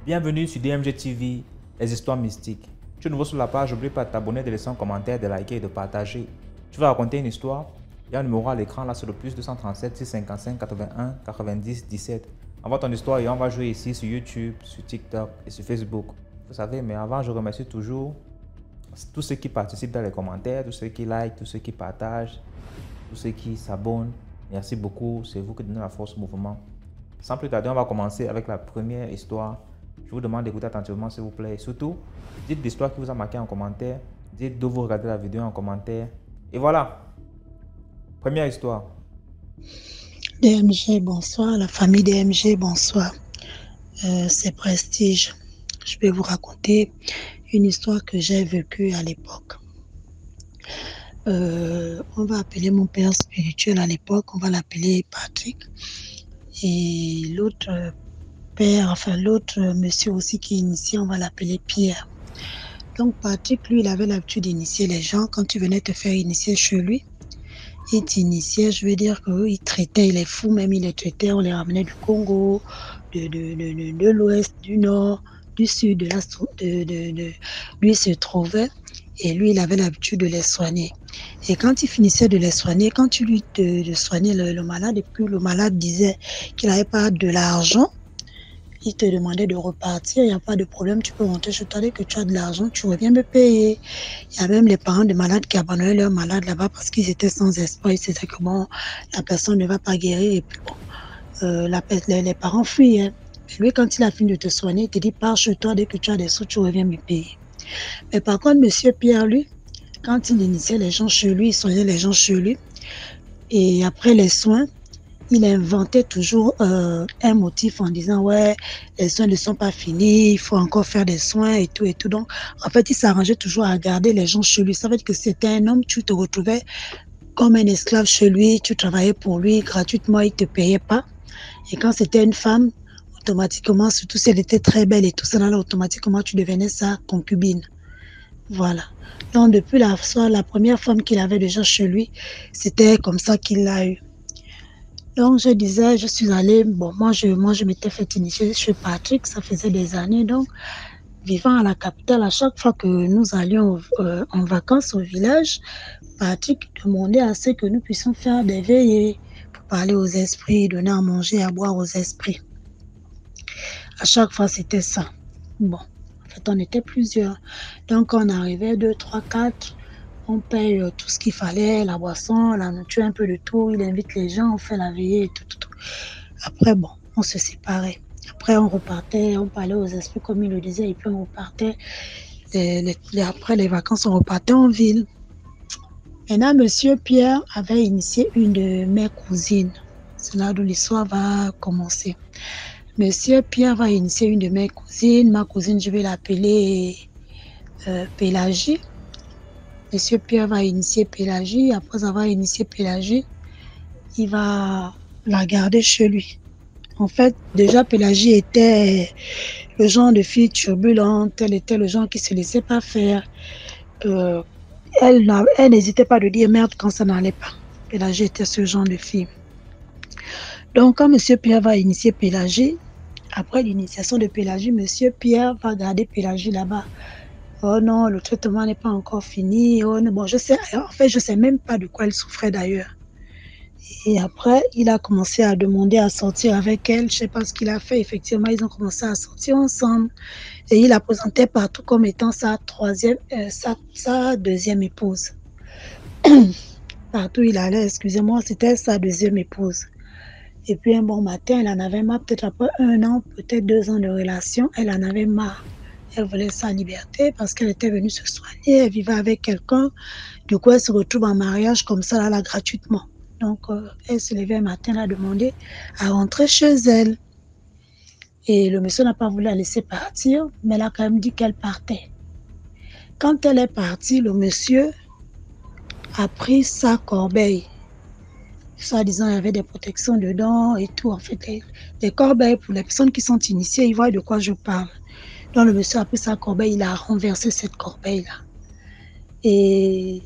Bienvenue sur DMG TV, les histoires mystiques. Tu es nouveau sur la page, n'oublie pas de t'abonner, de laisser un commentaire, de liker et de partager. Tu vas raconter une histoire. Il y a un numéro à l'écran là, c'est le plus 237 655 81 90 17. Envoie ton histoire et on va jouer ici sur YouTube, sur TikTok et sur Facebook. Vous savez, mais avant, je remercie toujours tous ceux qui participent dans les commentaires, tous ceux qui like, tous ceux qui partagent, tous ceux qui s'abonnent. Merci beaucoup, c'est vous qui donnez la force au mouvement. Sans plus tarder, on va commencer avec la première histoire. Je vous demande d'écouter attentivement s'il vous plaît. Et surtout, dites l'histoire qui vous a marqué en commentaire. Dites d'où vous regardez la vidéo en commentaire. Et voilà. Première histoire. DMG, bonsoir. La famille DMG, bonsoir. C'est Prestige. Je vais vous raconter une histoire que j'ai vécue à l'époque. On va appeler mon père spirituel à l'époque, on va l'appeler Patrick. Et l'autre père, enfin l'autre monsieur aussi qui initiait, on va l'appeler Pierre. Donc Patrick, lui, il avait l'habitude d'initier les gens. Quand tu venais te faire initier chez lui, il t'initiait, je veux dire qu'il traitait les fous, même il les traitait, on les ramenait du Congo, de l'Ouest, du Nord, du Sud, de l'Est, lui se trouvait et lui, il avait l'habitude de les soigner. Et quand il finissait de les soigner, quand tu lui de soigner le malade, et puis le malade disait qu'il n'avait pas de l'argent, il te demandait de repartir, il n'y a pas de problème, tu peux rentrer chez toi, dès que tu as de l'argent, tu reviens me payer. Il y a même les parents de malades qui abandonnaient leurs malades là-bas parce qu'ils étaient sans espoir, ils se disaient que bon, la personne ne va pas guérir, et puis bon, les parents fuyaient. Et lui, quand il a fini de te soigner, il te dit, pars chez toi, dès que tu as des sous, tu reviens me payer. Mais par contre, monsieur Pierre, lui, quand il initiait les gens chez lui, il soignait les gens chez lui, et après les soins, il inventait toujours un motif en disant ouais, les soins ne sont pas finis, il faut encore faire des soins et tout et tout. Donc, en fait, il s'arrangeait toujours à garder les gens chez lui. Ça veut dire que c'était un homme, tu te retrouvais comme un esclave chez lui, tu travaillais pour lui gratuitement, il ne te payait pas. Et quand c'était une femme, automatiquement, surtout si elle était très belle et tout ça, là, automatiquement, tu devenais sa concubine. Voilà. Donc, depuis la première femme qu'il avait déjà chez lui, c'était comme ça qu'il l'a eu. Donc, je disais, je suis allée, bon, moi, je m'étais fait initier chez Patrick, ça faisait des années. Donc, vivant à la capitale, à chaque fois que nous allions en vacances au village, Patrick demandait à ce que nous puissions faire des veillées pour parler aux esprits, donner à manger, à boire aux esprits. À chaque fois, c'était ça. Bon, en fait, on était plusieurs. Donc, on arrivait 2, 3, 4. On paye tout ce qu'il fallait, la boisson, la nourriture, un peu de tout. Il invite les gens, on fait la veillée et tout. Après, bon, on se séparait. Après, on repartait, on parlait aux esprits comme il le disait, et puis on repartait. Après les vacances, on repartait en ville. Maintenant, monsieur Pierre avait initié une de mes cousines. C'est là où l'histoire va commencer. Monsieur Pierre va initier une de mes cousines. Ma cousine, je vais l'appeler Pélagie. Monsieur Pierre va initier Pélagie. Après avoir initié Pélagie, il va la garder chez lui. En fait, déjà, Pélagie était le genre de fille turbulente. Elle était le genre qui ne se laissait pas faire. Elle n'hésitait pas de dire merde quand ça n'allait pas. Pélagie était ce genre de fille. Donc, quand M. Pierre va initier Pélagie, après l'initiation de Pélagie, M. Pierre va garder Pélagie là-bas. Oh non, le traitement n'est pas encore fini. Oh non, bon, je sais même pas de quoi elle souffrait d'ailleurs. Et après, il a commencé à demander à sortir avec elle. Je ne sais pas ce qu'il a fait. Effectivement, ils ont commencé à sortir ensemble. Et il la présentait partout comme étant sa deuxième épouse. Partout il allait, excusez-moi, c'était sa deuxième épouse. Et puis un bon matin, elle en avait marre, peut-être après 1 an, peut-être 2 ans de relation, elle en avait marre. Elle voulait sa liberté parce qu'elle était venue se soigner, elle vivait avec quelqu'un. Du coup, elle se retrouve en mariage comme ça, là, gratuitement. Donc, elle se levait un matin, elle a demandé à rentrer chez elle. Et le monsieur n'a pas voulu la laisser partir, mais elle a quand même dit qu'elle partait. Quand elle est partie, le monsieur a pris sa corbeille. Soi-disant, il y avait des protections dedans et tout. En fait, les corbeilles, pour les personnes qui sont initiées, ils voient de quoi je parle. Donc, le monsieur a pris sa corbeille, il a renversé cette corbeille-là. Et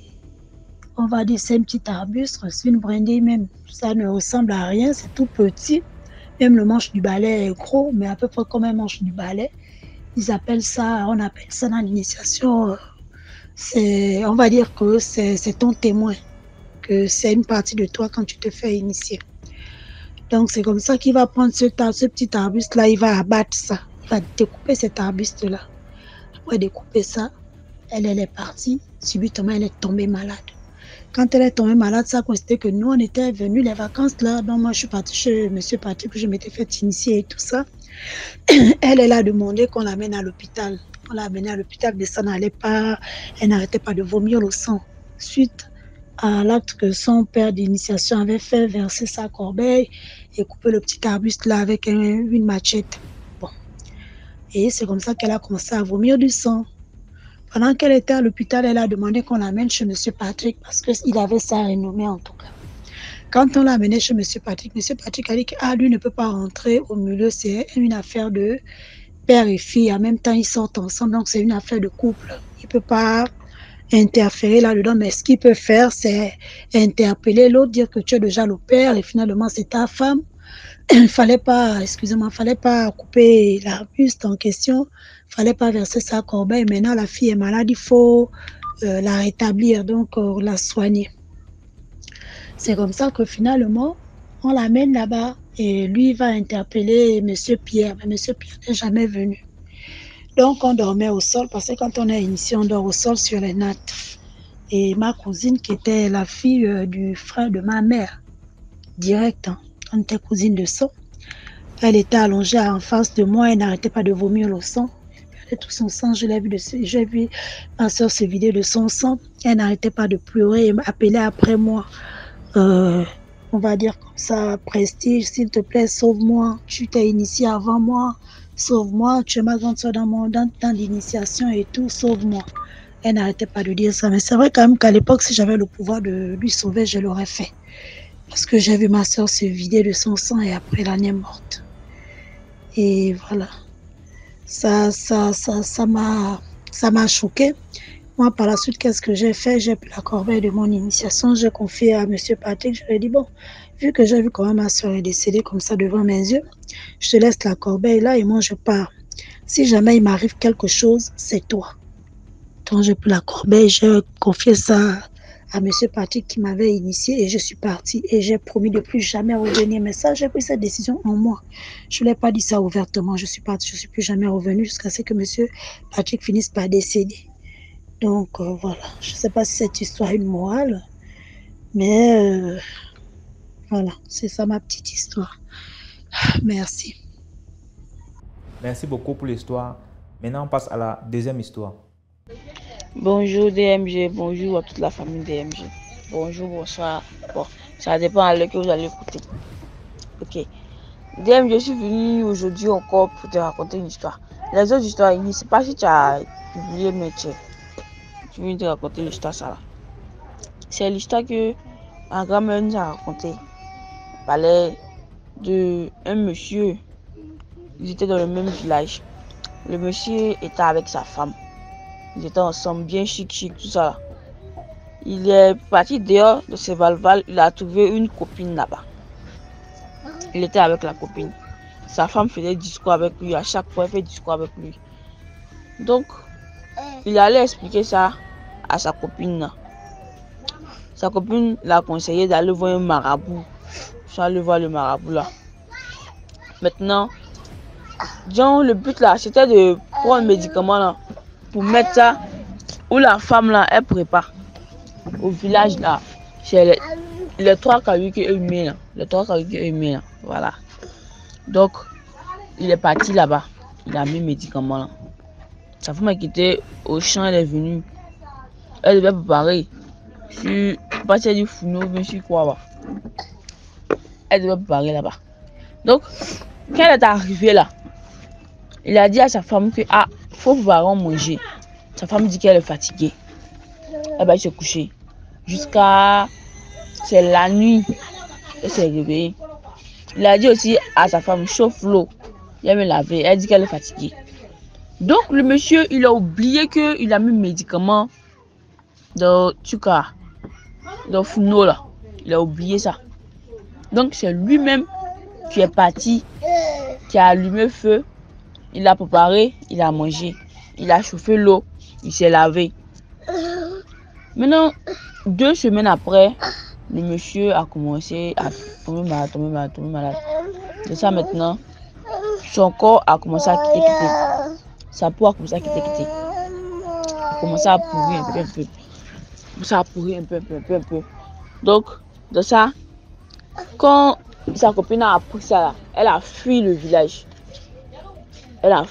on va dire c'est un petit arbuste, c'est une brindille même. Ça ne ressemble à rien, c'est tout petit. Même le manche du balai est gros, mais à peu près comme un manche du balai. On appelle ça dans l'initiation, on va dire que c'est ton témoin, que c'est une partie de toi quand tu te fais initier. Donc c'est comme ça qu'il va prendre ce petit arbuste-là, il va abattre ça, il va découper cet arbuste-là. Après découper ça, elle est partie, subitement elle est tombée malade. Quand elle est tombée malade, ça consistait que nous, on était venus les vacances là. Donc moi, je suis partie chez Monsieur Patrick, que je m'étais fait initier et tout ça. Elle a demandé qu'on l'amène à l'hôpital. On l'a amenée à l'hôpital, mais ça n'allait pas. Elle n'arrêtait pas de vomir le sang. Suite à l'acte que son père d'initiation avait fait, verser sa corbeille et couper le petit arbuste là avec une machette. Bon. Et c'est comme ça qu'elle a commencé à vomir du sang. Pendant qu'elle était à l'hôpital, elle a demandé qu'on l'amène chez M. Patrick parce qu'il avait sa renommée en tout cas. Quand on l'a amené chez M. Patrick a dit que lui ne peut pas rentrer au milieu, c'est une affaire de père et fille. En même temps, ils sortent ensemble, donc c'est une affaire de couple. Il ne peut pas interférer là-dedans, mais ce qu'il peut faire, c'est interpeller l'autre, dire que tu es déjà le père et finalement c'est ta femme. Il fallait pas couper l'arbuste en question, il fallait pas verser sa corbeille. Maintenant, la fille est malade, il faut la rétablir, donc la soigner. C'est comme ça que finalement, on l'amène là-bas et lui va interpeller Monsieur Pierre. Mais Monsieur Pierre n'est jamais venu. Donc, on dormait au sol parce que quand on est initié, on dort au sol sur les nattes. Et ma cousine, qui était la fille du frère de ma mère, direct, hein, on était cousine de sang. Elle était allongée en face de moi, elle n'arrêtait pas de vomir le sang. Tout son sang, j'ai vu ma soeur se vider de son sang. Elle n'arrêtait pas de pleurer et m'appeler après moi. On va dire comme ça, Prestige, s'il te plaît, sauve-moi. Tu t'es initié avant moi, sauve-moi. Tu es ma grande soeur dans l'initiation et tout, sauve-moi. Elle n'arrêtait pas de dire ça. Mais c'est vrai quand même qu'à l'époque, si j'avais le pouvoir de lui sauver, je l'aurais fait. Parce que j'ai vu ma soeur se vider de son sang et après l'année morte. Et voilà. Ça m'a choqué. Moi, par la suite, qu'est-ce que j'ai fait? J'ai pris la corbeille de mon initiation, j'ai confié à M. Patrick. Je lui ai dit, bon, vu que j'ai vu comment ma soeur est décédée comme ça devant mes yeux, je te laisse la corbeille là et moi, je pars. Si jamais il m'arrive quelque chose, c'est toi. Donc, j'ai pris la corbeille, j'ai confié ça à M. Patrick qui m'avait initié et je suis partie et j'ai promis de plus jamais revenir. Mais ça, j'ai pris cette décision en moi. Je ne l'ai pas dit ça ouvertement. Je suis partie, je ne suis plus jamais revenue jusqu'à ce que M. Patrick finisse par décéder. Donc voilà, je ne sais pas si cette histoire a une morale, mais voilà, c'est ça ma petite histoire. Merci. Merci beaucoup pour l'histoire. Maintenant, on passe à la deuxième histoire. Bonjour DMG, bonjour à toute la famille DMG. Bonjour, bonsoir. Bon, ça dépend à l'heure que vous allez écouter. Ok. DMG, je suis venu aujourd'hui encore pour te raconter une histoire. Les autres histoires, je ne sais pas si tu as publié, mais tu viens te raconter l'histoire, ça là. C'est l'histoire que ma grand-mère nous a racontée. Elle parlait d'un monsieur. Ils étaient dans le même village. Le monsieur était avec sa femme. Ils étaient ensemble, bien chic, tout ça là. Il est parti dehors de ses valval, il a trouvé une copine là-bas. Il était avec la copine. Sa femme faisait discours avec lui, à chaque fois elle fait discours avec lui. Donc, il allait expliquer ça à sa copine là. Sa copine l'a conseillé d'aller voir un marabout. Je suis allé voir le marabout là. Maintenant, genre, le but là, c'était de prendre un médicament là, pour mettre ça où la femme là, elle prépare. Au village là, c'est les 3 cailloux qui met là. Les 3 cailloux qui met là. Voilà. Donc, il est parti là-bas. Il a mis le médicament là. Sa femme a quitté au champ, elle est venue. Elle devait préparer. Sur partir du fourneau, bien sûr quoi là. Elle devait préparer là-bas. Donc, quand elle est arrivée là, il a dit à sa femme que faut pouvoir manger. Sa femme dit qu'elle est fatiguée. Elle va se coucher. Jusqu'à c'est la nuit. Elle s'est réveillée. Il a dit aussi à sa femme, chauffe l'eau. Il a me laver. Elle dit qu'elle est fatiguée. Donc le monsieur, il a oublié qu'il a mis le médicament dans le fourneau là. Il a oublié ça. Donc c'est lui-même tu es parti, tu as allumé le feu, il a préparé, il a mangé, il a chauffé l'eau, il s'est lavé. Maintenant, 2 semaines après, le monsieur a commencé à tomber malade. De ça maintenant, son corps a commencé à quitter. Sa peau a commencé à quitter. A commencé à pourrir un peu. Ça a pourri un peu. Donc, de ça, quand sa copine a appris ça, là, elle a fui le village. Quand elle a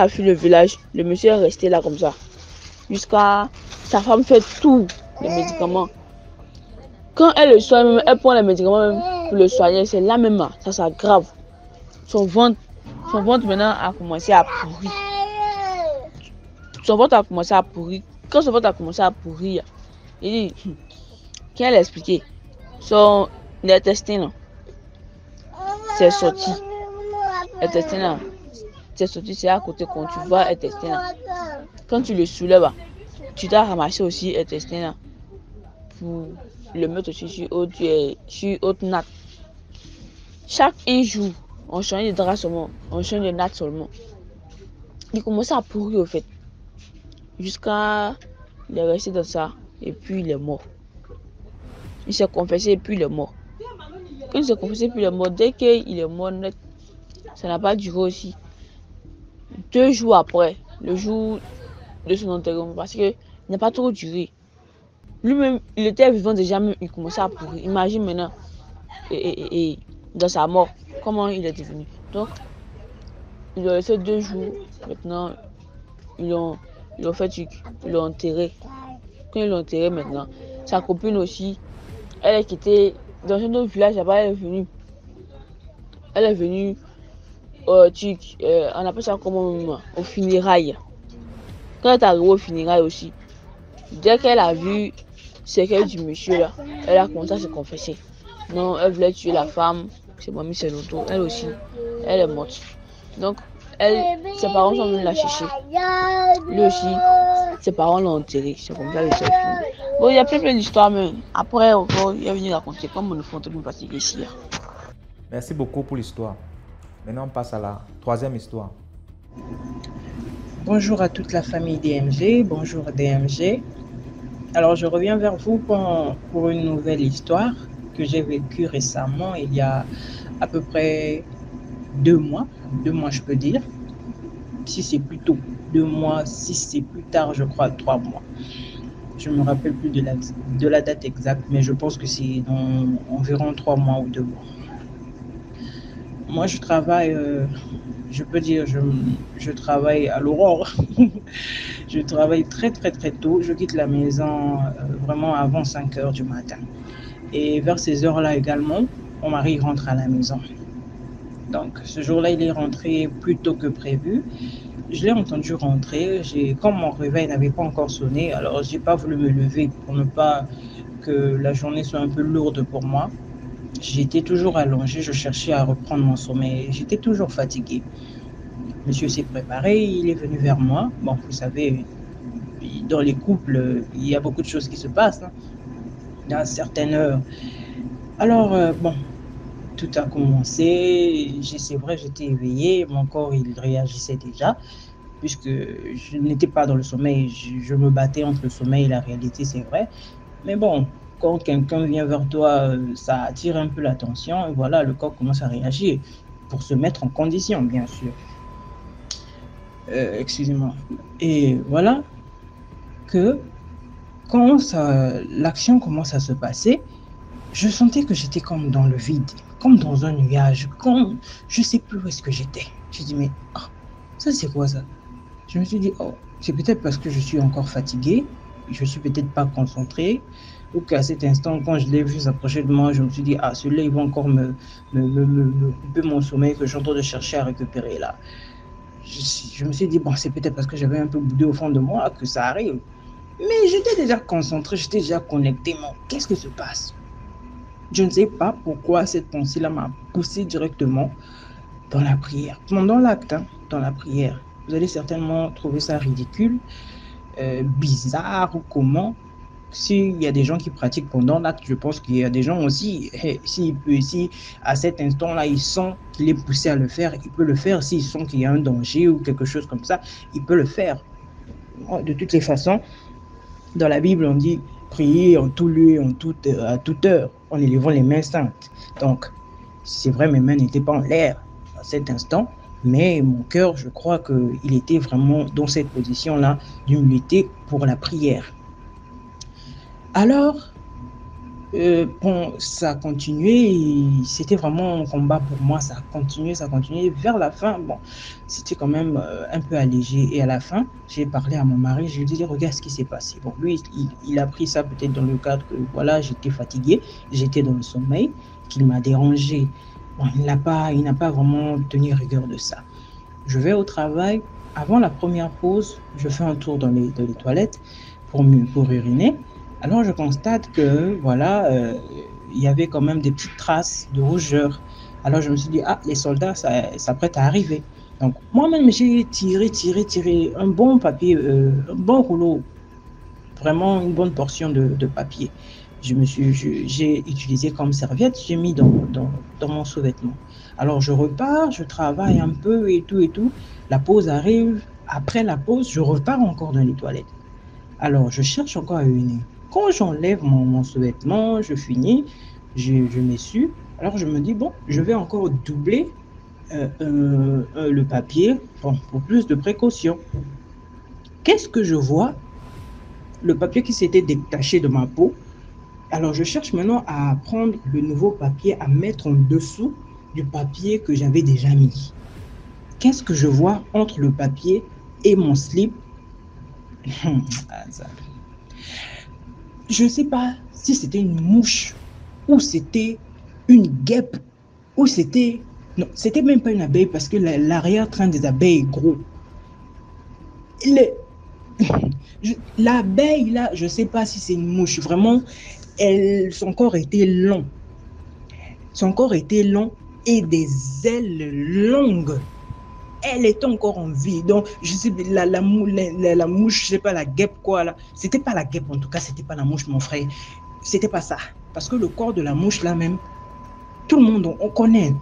fui le village, le monsieur est resté là comme ça. Jusqu'à sa femme fait tous les médicaments. Quand elle le soigne, elle prend les médicaments même pour le soigner, c'est là même, ça s'aggrave. Son ventre maintenant a commencé à pourrir. Son ventre a commencé à pourrir. Quand son ventre a commencé à pourrir, il dit, qu'elle a expliqué, son intestin c'est sorti. L'intestin c'est sorti, c'est à côté quand tu vois l'intestin. Quand tu le soulèves, tu dois ramasser aussi l'intestin pour le mettre aussi sur haute natte. Chaque jour, on change de drap seulement, on change de natte seulement. Il commençait à pourrir au fait. Jusqu'à il est resté dans ça et puis il est mort. Il s'est confessé et puis il est mort. Quand il s'est confessé et puis il est mort, dès qu'il est mort net, ça n'a pas duré aussi. 2 jours après, le jour de son enterrement, parce que n'a pas trop duré. Lui-même, il était vivant déjà, mais il commençait à pourrir. Imagine maintenant, et dans sa mort, comment il est devenu. Donc, il a fait 2 jours. Maintenant, ils l'ont enterré. Quand ils l'ont enterré maintenant, sa copine aussi, elle est quittée dans un autre village là-bas, elle est venue on appelle ça comment, au funérailles. Quand elle est arrivée au funérailles aussi, dès qu'elle a vu ce qu'elle du monsieur là, elle a commencé à se confesser. Non, elle voulait tuer la femme, c'est Mamie Seloto, elle aussi, elle est morte. Donc, ses parents sont venus la chercher. Lui aussi, ses parents l'ont enterré. C'est comme ça que c'est fini. Bon, il y a plein d'histoires, mais après, encore, il est venu raconter comme on ne fait pas fatiguer ici. Merci beaucoup pour l'histoire. Maintenant, on passe à la 3e histoire. Bonjour à toute la famille DMG. Bonjour DMG. Alors, je reviens vers vous pour une nouvelle histoire que j'ai vécue récemment, il y a à peu près 2 mois. 2 mois, je peux dire. Si c'est plus tôt, 2 mois. Si c'est plus tard, je crois 3 mois. Je ne me rappelle plus de la date exacte, mais je pense que c'est dans environ 3 mois ou 2 mois. Moi, je travaille, je peux dire, je travaille à l'aurore. Je travaille très tôt. Je quitte la maison vraiment avant 5 heures du matin. Et vers ces heures-là également, mon mari rentre à la maison. Donc, ce jour-là, il est rentré plus tôt que prévu. Je l'ai entendu rentrer. Comme mon réveil n'avait pas encore sonné, alors j'ai pas voulu me lever pour ne pas que la journée soit un peu lourde pour moi. J'étais toujours allongée, je cherchais à reprendre mon sommeil. J'étais toujours fatiguée. Monsieur s'est préparé, il est venu vers moi. Bon, vous savez, dans les couples, il y a beaucoup de choses qui se passent, à certaines heures. Alors, bon, tout a commencé. C'est vrai, j'étais éveillée. Mon corps, il réagissait déjà, puisque je n'étais pas dans le sommeil. Je me battais entre le sommeil et la réalité, c'est vrai. Mais bon, quand quelqu'un vient vers toi, ça attire un peu l'attention. Et voilà, le corps commence à réagir pour se mettre en condition, bien sûr. Excusez-moi. Et voilà que quand l'action commence à se passer, je sentais que j'étais comme dans le vide, comme dans un nuage, comme je ne sais plus où est-ce que j'étais. Je dis mais ça c'est quoi ça? Je me suis dit c'est peut-être parce que je suis encore fatiguée, je suis peut-être pas concentrée, ou qu'à cet instant quand je l'ai vu s'approcher de moi, je me suis dit celui-là il va encore me couper mon sommeil que j'entends de chercher à récupérer là. Je me suis dit c'est peut-être parce que j'avais un peu boudé au fond de moi que ça arrive. Mais j'étais déjà concentrée, j'étais déjà connectée. Mais qu'est-ce qui se passe? Je ne sais pas pourquoi cette pensée-là m'a poussé directement dans la prière. Pendant l'acte, dans la prière, vous allez certainement trouver ça ridicule, bizarre ou comment. s'il y a des gens qui pratiquent pendant l'acte, je pense qu'il y a des gens aussi, si à cet instant-là, il sent qu'il est poussé à le faire, il peut le faire. S'il sent qu'il y a un danger ou quelque chose comme ça, il peut le faire. De toutes les façons, dans la Bible, on dit prier en tout lieu, à toute heure, en élevant les mains saintes. Donc, c'est vrai, mes mains n'étaient pas en l'air à cet instant, mais mon cœur, je crois qu'il était vraiment dans cette position-là d'humilité pour la prière. Alors, bon, ça a continué, c'était vraiment un combat pour moi, ça a continué. Vers la fin, bon, c'était quand même un peu allégé. Et à la fin, j'ai parlé à mon mari, je lui ai dit, regarde ce qui s'est passé. Bon, lui, il a pris ça peut-être dans le cadre que, voilà, j'étais fatigué, j'étais dans le sommeil, qu'il m'a dérangé. Bon, il n'a pas vraiment tenu rigueur de ça. Je vais au travail, avant la première pause, je fais un tour dans les toilettes pour uriner. Alors, je constate que, voilà, il y avait quand même des petites traces de rougeur. Alors, je me suis dit, les soldats s'apprêtent à arriver. Donc, moi-même, j'ai tiré un bon papier, un bon rouleau, vraiment une bonne portion de papier. J'ai utilisé comme serviette, j'ai mis dans mon sous-vêtement. Alors, je repars, je travaille un peu et tout. La pause arrive. Après la pause, je repars encore dans les toilettes. Alors, je cherche encore à uriner. Quand j'enlève mon sous-vêtement, je finis, je m'essuie. Alors, je me dis, bon, je vais encore doubler le papier pour plus de précaution. Qu'est-ce que je vois? Le papier qui s'était détaché de ma peau. Alors, je cherche maintenant à prendre le nouveau papier, à mettre en dessous du papier que j'avais déjà mis. Qu'est-ce que je vois entre le papier et mon slip? Je ne sais pas si c'était une mouche ou c'était une guêpe ou c'était... Non, c'était même pas une abeille parce que l'arrière-train des abeilles est gros. L'abeille, là, je ne sais pas si c'est une mouche. Vraiment, son corps était long. Son corps était long et des ailes longues. Elle était encore en vie. Donc, je sais, la mouche, je sais pas, la guêpe, quoi, là. C'était pas la guêpe, en tout cas, c'était pas la mouche, mon frère. C'était pas ça. Parce que le corps de la mouche, là même, tout le monde, on connaît.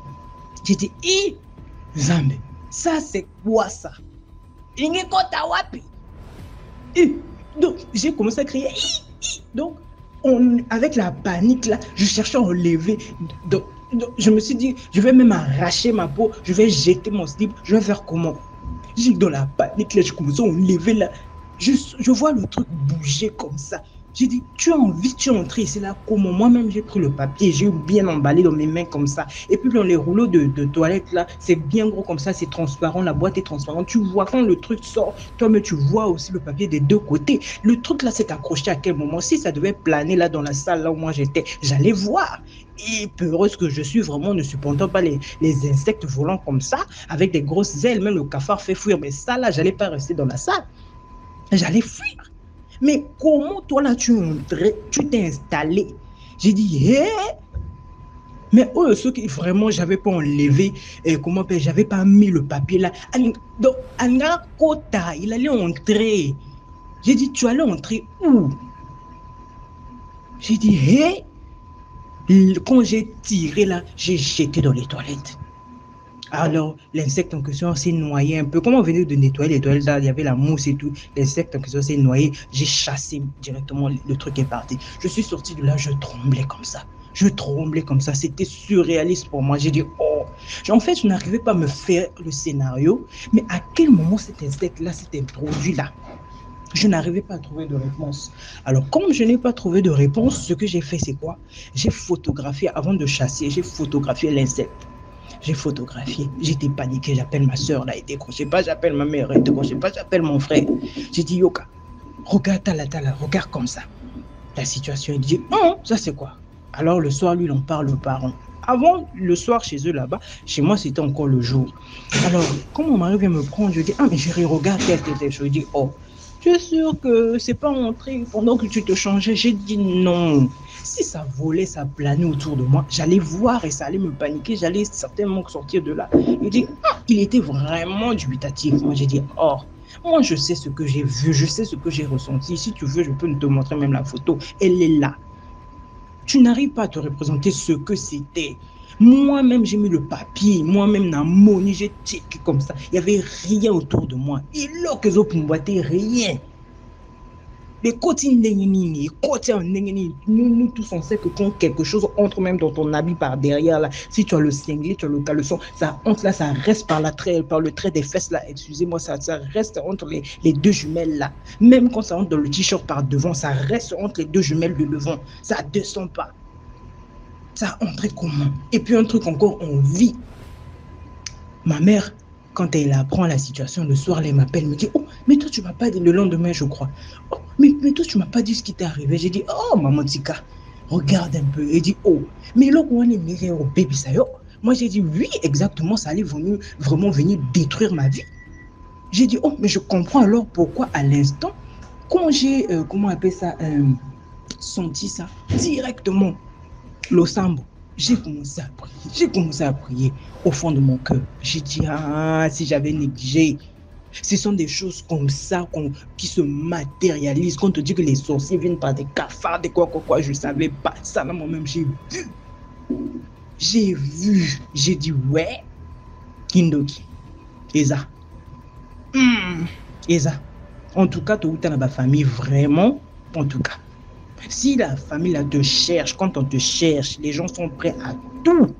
J'ai dit, Zambe, ça, c'est quoi ça? Donc, j'ai commencé à crier, Donc, avec la panique, là, je cherchais à enlever. Donc, je me suis dit, je vais même arracher ma peau, je vais jeter mon slip, je vais faire comment? J'ai dans la panique, là, je commence à enlever, là. Je vois le truc bouger comme ça. J'ai dit, tu as envie, tu es entré ici, là, comment? Moi-même, j'ai pris le papier, j'ai bien emballé dans mes mains comme ça. Et puis, dans les rouleaux de toilette, là, c'est bien gros comme ça, c'est transparent, la boîte est transparente. Tu vois, quand le truc sort, toi-même, tu vois aussi le papier des deux côtés. Le truc, là, c'est accroché à quel moment? Si ça devait planer, là, dans la salle, là où moi j'étais, j'allais voir. Et peureuse que je suis, vraiment, ne supportant pas les insectes volants comme ça, avec des grosses ailes, même le cafard fait fuir. Mais ça, là, j'allais pas rester dans la salle. J'allais fuir. Mais comment toi là tu t'es installé? J'ai dit, mais ceux qui vraiment j'avais pas enlevé, j'avais pas mis le papier là. Donc, Kota, il allait entrer. J'ai dit, tu allais entrer où? J'ai dit, quand j'ai tiré là, j'ai jeté dans les toilettes. Alors, l'insecte en question s'est noyé un peu. Comme on venait de nettoyer les toilettes, là, il y avait la mousse et tout. L'insecte en question s'est noyé. J'ai chassé directement, le truc est parti. Je suis sorti de là, je tremblais comme ça. C'était surréaliste pour moi. J'ai dit, En fait, je n'arrivais pas à me faire le scénario. Mais à quel moment cet insecte-là s'est introduit là? Je n'arrivais pas à trouver de réponse. Alors, comme je n'ai pas trouvé de réponse, ce que j'ai fait, c'est quoi? J'ai photographié, avant de chasser, j'ai photographié l'insecte. J'ai photographié, j'étais paniqué, j'appelle ma soeur, là, elle décrochait pas, j'appelle ma mère, elle décrochait pas, j'appelle mon frère. J'ai dit, Yoka, regarde Tala, regarde comme ça. La situation, il dit, non, ça c'est quoi? Alors le soir, lui, il en parle aux parents. Avant, le soir, chez eux là-bas, chez moi, c'était encore le jour. Alors, quand mon mari vient me prendre, je dis, mais chérie, regarde telle chose. Je dis, je suis sûr que c'est pas entré pendant que tu te changeais. J'ai dit non. Si ça volait, ça planait autour de moi, j'allais voir et ça allait me paniquer, j'allais certainement sortir de là. Il dit, il était vraiment dubitatif. Moi, j'ai dit, oh, moi, je sais ce que j'ai vu, je sais ce que j'ai ressenti. Si tu veux, je peux te montrer même la photo. Elle est là. Tu n'arrives pas à te représenter ce que c'était. Moi-même, j'ai mis le papier. Moi-même, dans mon j'ai checké comme ça. Il n'y avait rien autour de moi. Et là, que je ne boiter rien. Les côtés nous tous on sait que quand quelque chose entre même dans ton habit par derrière là, si tu as le cinglet, tu as le caleçon, ça entre là, ça reste par le trait des fesses là, excusez-moi, ça reste entre les deux jumelles là. Même quand ça entre dans le t-shirt par devant, ça reste entre les deux jumelles de devant, ça descend pas. Ça entre comment? Et puis un truc encore, on vit. Ma mère, quand elle apprend la situation, le soir, elle m'appelle, elle me dit, oh, mais toi, tu m'as pas dit le lendemain, je crois. Oh, mais toi, tu m'as pas dit ce qui t'est arrivé. J'ai dit, oh, maman Tika, regarde un peu. Elle dit, oh, mais là, on est miré au bébé, ça y est. Moi, j'ai dit, oui, exactement, ça allait vraiment venir détruire ma vie. J'ai dit, oh, mais je comprends alors pourquoi, à l'instant, quand j'ai, comment on appelle ça, senti ça, directement, l'Osambo. J'ai commencé à prier au fond de mon cœur. J'ai dit, ah, si j'avais négligé. Ce sont des choses comme ça qui se matérialisent. Quand on te dit que les sorciers viennent par des cafards, des quoi, je ne savais pas ça. Là, moi-même, j'ai vu. J'ai dit, ouais, Kindoki, Eza. Eza. En tout cas, tu as dans ma famille, vraiment, en tout cas. Si la famille là te cherche, quand on te cherche, les gens sont prêts à tout,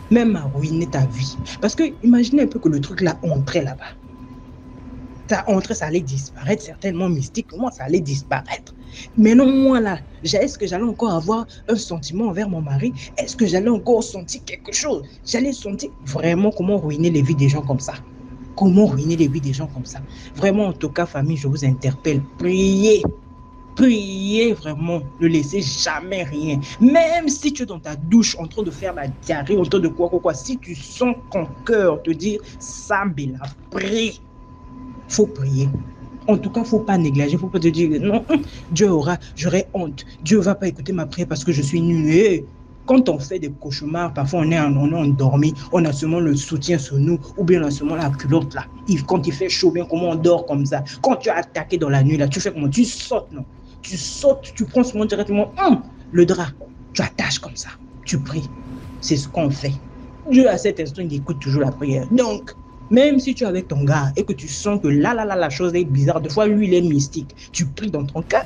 même à ruiner ta vie. Parce que imaginez un peu que le truc là entrait là-bas. Ça entrait, ça allait disparaître, certainement mystiquement, ça allait disparaître. Mais non, moi là, est-ce que j'allais encore avoir un sentiment envers mon mari? Est-ce que j'allais encore sentir quelque chose? J'allais sentir vraiment comment ruiner les vies des gens comme ça. Comment ruiner les vies des gens comme ça. Vraiment, en tout cas, famille, je vous interpelle, priez. Priez vraiment, ne laissez jamais rien. Même si tu es dans ta douche en train de faire la diarrhée, en train de quoi, si tu sens ton cœur te dire Sambela, prie. Faut prier. En tout cas, il ne faut pas négliger, il ne faut pas te dire non, j'aurai honte. Dieu ne va pas écouter ma prière parce que je suis nul. Quand on fait des cauchemars, parfois on est endormi, on a seulement le soutien sur nous, ou bien on a seulement la culotte là. Quand il fait chaud, bien comment on dort comme ça. Quand tu as attaqué dans la nuit là, tu fais comment? Tu sautes, non? Tu sautes, tu prends seulement directement le drap, tu attaches comme ça, tu pries. C'est ce qu'on fait. Dieu à cet instant, il écoute toujours la prière. Donc, même si tu es avec ton gars et que tu sens que là, la chose est bizarre, des fois lui il est mystique, tu pries dans ton cœur.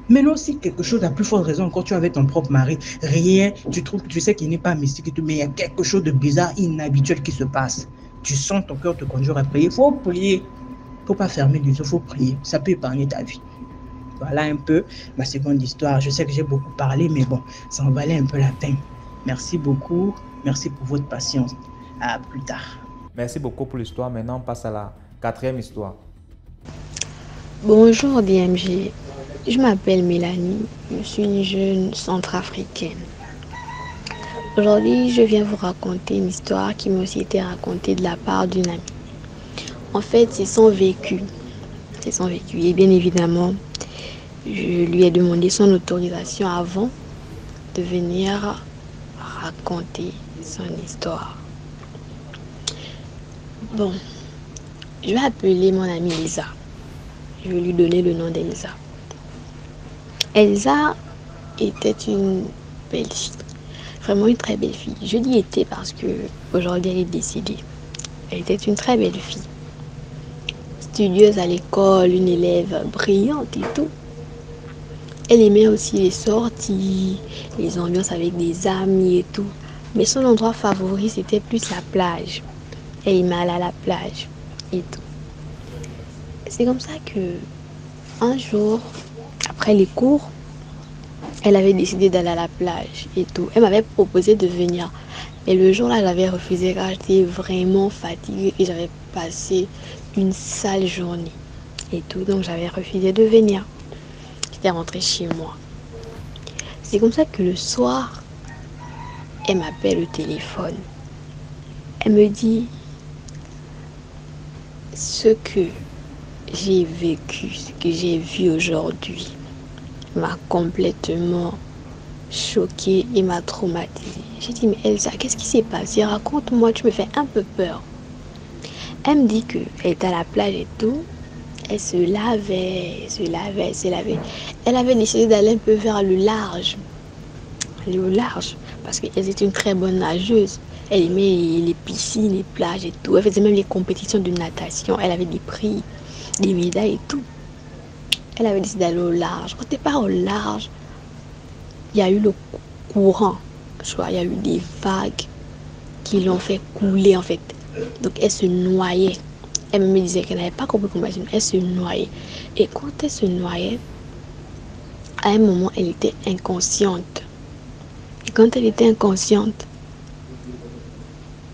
Maintenant, si quelque chose, à plus forte raison, quand tu es avec ton propre mari, rien, tu sais qu'il n'est pas mystique et tout, mais il y a quelque chose de bizarre, inhabituel qui se passe. Tu sens ton cœur te conjure à prier. Il faut prier. Il ne faut pas fermer les yeux, il faut prier. Ça peut épargner ta vie. Voilà un peu ma seconde histoire. Je sais que j'ai beaucoup parlé, mais bon, ça en valait un peu la peine. Merci beaucoup. Merci pour votre patience. À plus tard. Merci beaucoup pour l'histoire. Maintenant, on passe à la 4e histoire. Bonjour DMG. Je m'appelle Mélanie. Je suis une jeune centrafricaine. Aujourd'hui, je viens vous raconter une histoire qui m'a aussi été racontée de la part d'une amie. En fait, c'est son vécu. Et bien évidemment, je lui ai demandé son autorisation avant de venir raconter son histoire. Bon, je vais appeler mon amie Elsa. Je vais lui donner le nom d'Elsa. Elsa était une belle fille. Vraiment une très belle fille. Je dis était parce que aujourd'hui elle est décédée. Elle était une très belle fille. Studieuse à l'école, une élève brillante et tout. Elle aimait aussi les sorties, les ambiances avec des amis et tout. Mais son endroit favori, c'était plus la plage. Elle aimait aller à la plage et tout. C'est comme ça que, un jour, après les cours, elle avait décidé d'aller à la plage et tout. Elle m'avait proposé de venir. Mais le jour-là, j'avais refusé car j'étais vraiment fatiguée et j'avais passé une sale journée et tout. Donc, j'avais refusé de venir. J'étais rentrée chez moi. C'est comme ça que le soir, elle m'appelle au téléphone. Elle me dit ce que j'ai vécu, ce que j'ai vu aujourd'hui m'a complètement choquée et m'a traumatisée. J'ai dit, mais Elsa, qu'est-ce qui s'est passé? Raconte-moi, tu me fais un peu peur. Elle me dit qu'elle était à la plage et tout. Elle se lavait. Elle avait décidé d'aller un peu vers le large. Aller au large. Parce qu'elle était une très bonne nageuse. Elle aimait les piscines, les plages et tout. Elle faisait même les compétitions de natation. Elle avait des prix, des médailles et tout. Elle avait décidé d'aller au large. Quand elle part au large, il y a eu le courant. Je crois, il y a eu des vagues qui l'ont fait couler en fait. Donc elle se noyait. Elle me disait qu'elle n'avait pas compris comment elle se noyait. Et quand elle se noyait, à un moment, elle était inconsciente. Et quand elle était inconsciente,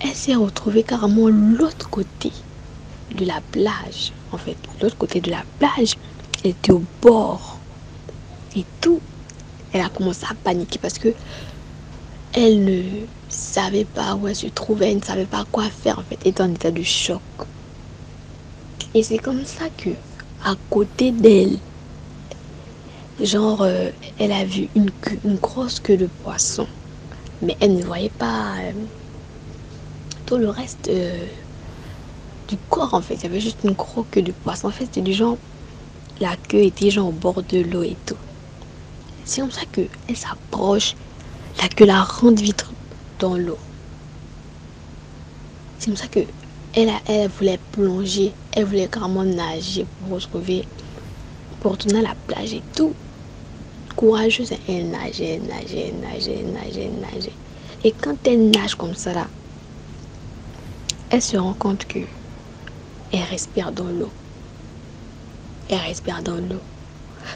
elle s'est retrouvée carrément l'autre côté de la plage. En fait, l'autre côté de la plage, elle était au bord. Et tout, elle a commencé à paniquer parce que elle ne savait pas où elle se trouvait, elle ne savait pas quoi faire en fait, elle était en état de choc. Et c'est comme ça que, à côté d'elle, genre, elle a vu une grosse queue de poisson. Mais elle ne voyait pas tout le reste du corps en fait. Il y avait juste une grosse queue de poisson. En fait, c'était du genre, la queue était genre au bord de l'eau et tout. C'est comme ça qu'elle s'approche, la queue la rentre vite dans l'eau. C'est comme ça que elle voulait plonger, elle voulait carrément nager pour retourner à la plage et tout. Courageuse, elle nageait. Et quand elle nage comme ça là, elle se rend compte que elle respire dans l'eau.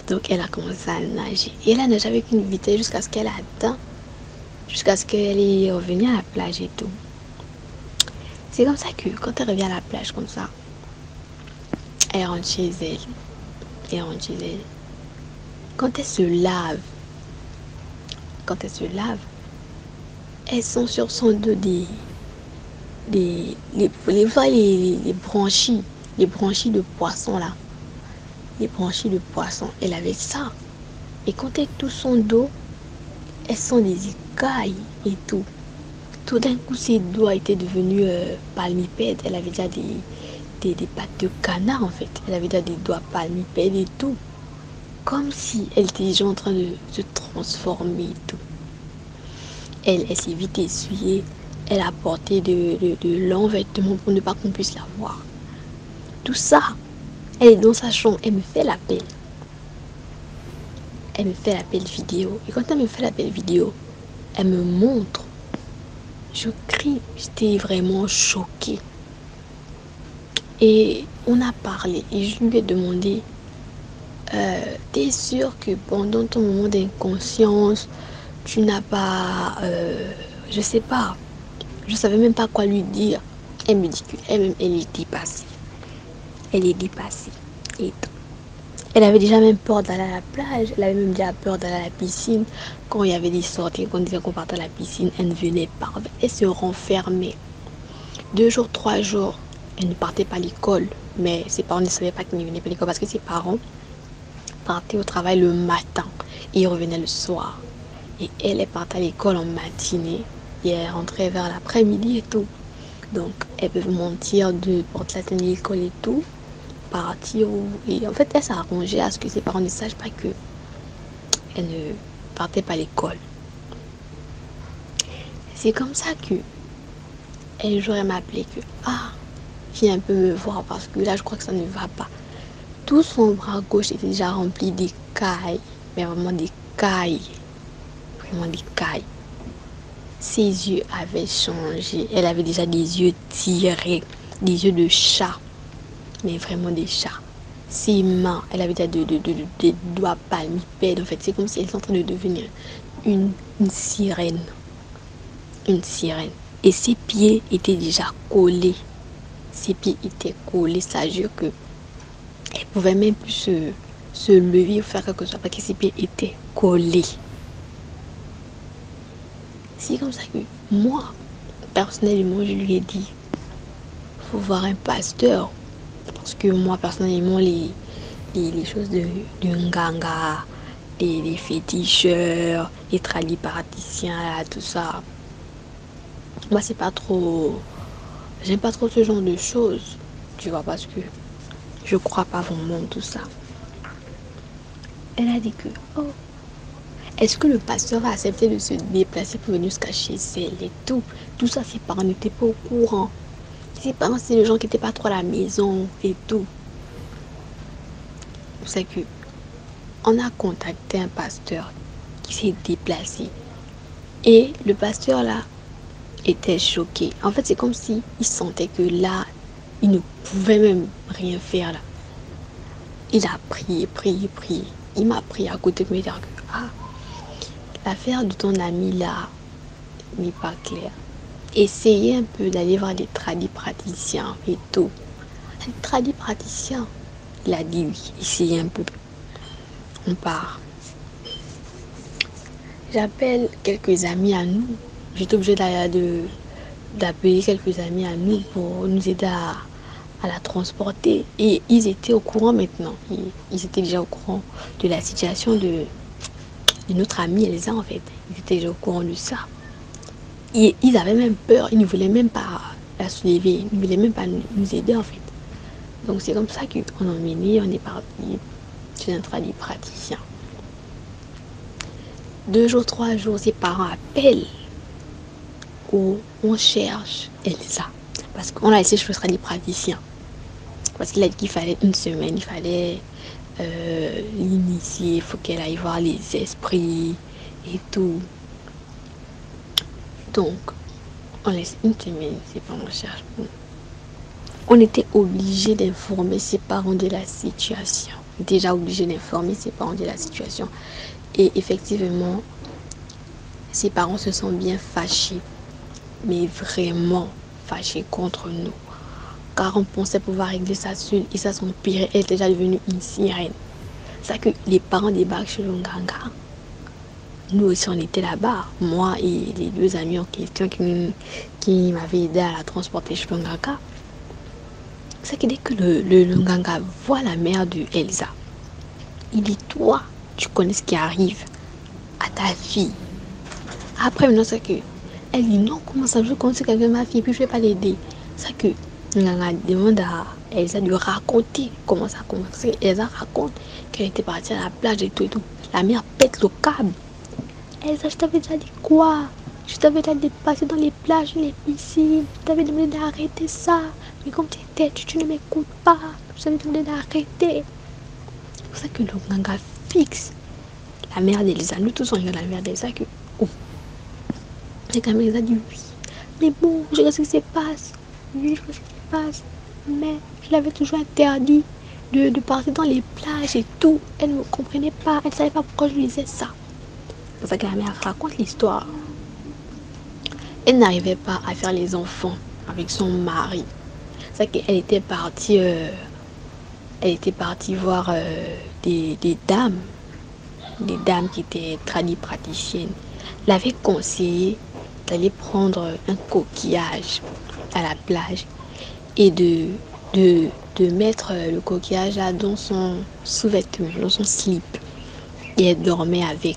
Donc elle a commencé à nager. Et elle a nagé avec une vitesse jusqu'à ce qu'elle est revenue à la plage et tout. C'est comme ça que quand elle revient à la plage comme ça, elle rentre chez elle. Quand elle se lave, elle sent sur son dos les branchies de poisson là. Les branchies de poisson, elle avait ça. Et quand elle touche son dos, elle sent des écailles et tout. Tout d'un coup, ses doigts étaient devenus palmipèdes. Elle avait déjà des pattes de canard en fait. Elle avait déjà des doigts palmipèdes et tout. Comme si elle était déjà en train de se transformer et tout. Elle s'est vite essuyée. Elle a porté de longs vêtements pour ne pas qu'on puisse la voir. Tout ça, elle est dans sa chambre. Elle me fait l'appel. Vidéo. Et quand elle me fait l'appel vidéo, elle me montre. Je crie. J'étais vraiment choquée. Et on a parlé. Et je lui ai demandé, t'es sûre que pendant ton moment d'inconscience, tu n'as pas... je sais pas. Je savais même pas quoi lui dire. Elle me dit qu'elle-même, elle est dépassée. Et tout. Elle avait déjà même peur d'aller à la plage. Elle avait même déjà peur d'aller à la piscine. Quand il y avait des sorties, quand on disait qu'on partait à la piscine, elle ne venait pas. Elle se renfermait. 2 jours, 3 jours, elle ne partait pas à l'école. Mais ses parents ne savaient pas qu'elle ne venait pas à l'école parce que ses parents partaient au travail le matin et ils revenaient le soir. Et elle partait à l'école en matinée et elle rentrait vers l'après-midi et tout. Donc, elle peut mentir de porter la tenue de l'école et tout. Partir et en fait elle s'est arrangée à ce que ses parents ne sachent pas que elle ne partait pas à l'école. C'est comme ça que un jour elle m'a appelé que viens un peu me voir parce que là je crois que ça ne va pas. Tout son bras gauche était déjà rempli d'écailles, mais vraiment d'écailles, ses yeux avaient changé, elle avait déjà des yeux tirés, des yeux de chat, mais vraiment des chats. Ses mains, elle avait déjà des doigts palmipèdes. En fait, c'est comme si elle était en train de devenir une sirène. Et ses pieds étaient déjà collés. Ça jure que elle pouvait même plus se lever ou faire quelque chose parce que ses pieds étaient collés. C'est comme ça que moi, personnellement, je lui ai dit, faut voir un pasteur. Parce que moi, personnellement, les choses de Nganga les féticheurs, les tradipraticiens, tout ça. Moi, c'est pas trop... J'aime pas trop ce genre de choses, tu vois, parce que je crois pas vraiment en tout ça. Elle a dit que, oh, est-ce que le pasteur a accepté de se déplacer pour venir se cacher elle et tout? Tout ça, ses parents n'étaient pas au courant. Ses parents, c'est les gens qui n'étaient pas trop à la maison et tout. C'est que on a contacté un pasteur qui s'est déplacé. Et le pasteur là était choqué. En fait, c'est comme si il sentait que là, il ne pouvait même rien faire là. Il a prié. Il m'a pris à côté de me dire que l'affaire de ton ami là n'est pas claire. Essayez un peu d'aller voir les tradipraticiens et tout. Les tradipraticiens, il a dit oui, essayez un peu. On part. J'appelle quelques amis à nous. J'étais obligée d'appeler quelques amis à nous pour nous aider à la transporter. Et ils étaient au courant maintenant. Ils étaient déjà au courant de la situation de notre amie Elsa en fait. Ils étaient déjà au courant de ça. Et ils avaient même peur. Ils ne voulaient même pas la soulever. Ils ne voulaient même pas nous aider en fait. Donc c'est comme ça qu'on a emmené, on est parti chez un tradipraticien. 2 jours, 3 jours, ses parents appellent où on cherche Elsa. Parce qu'on l'a laissé chez le tradipraticien. Parce qu'il a dit qu'il fallait 1 semaine, il fallait l'initier, il faut qu'elle aille voir les esprits et tout. Donc, on laisse 1 semaine, c'est pas on cherche. On était obligé d'informer ses parents de la situation. Déjà obligé d'informer ses parents de la situation. Et effectivement, ses parents se sont bien fâchés. Mais vraiment fâchés contre nous. Car on pensait pouvoir régler ça seul. Et ça s'empirait. Elle était déjà devenue une sirène. C'est ça que les parents débarquent chez Lunganga. Nous aussi, on était là-bas. Moi et les 2 amis en question qui m'avaient aidé à la transporter chez Lunganga. C'est que dès que le Lunganga voit la mère de Elsa, il dit, toi, tu connais ce qui arrive à ta fille. Après, maintenant, c'est que elle dit, non, comment ça, je connais quelqu'un de ma fille, puis je ne vais pas l'aider. C'est que Lunganga demande à Elsa de raconter comment ça a commencé. Elsa raconte qu'elle était partie à la plage et tout et tout. La mère pète le câble. Elsa, je t'avais déjà dit quoi? Je t'avais déjà dit de passer dans les plages, les piscines. Je t'avais demandé d'arrêter ça. Mais comme tu es tête, tu ne m'écoutes pas. Je t'avais demandé d'arrêter. C'est pour ça que le Lunganga fixe la mère d'Elsa. Nous tous on regarde la mère d'Elsa que oh. Et quand Elsa dit oui. Mais bon, je regarde ce qui se passe. Oui, je regarde ce qui se passe. Mais je l'avais toujours interdit de partir dans les plages et tout. Elle ne me comprenait pas. Elle ne savait pas pourquoi je lui disais ça. C'est pour ça que la mère raconte l'histoire. Elle n'arrivait pas à faire les enfants avec son mari. C'est ça qu'elle était partie. Elle était partie voir des dames qui étaient tradipraticiennes. L'avait conseillé d'aller prendre un coquillage à la plage et de mettre le coquillage là dans son sous-vêtement, dans son slip. Et elle dormait avec.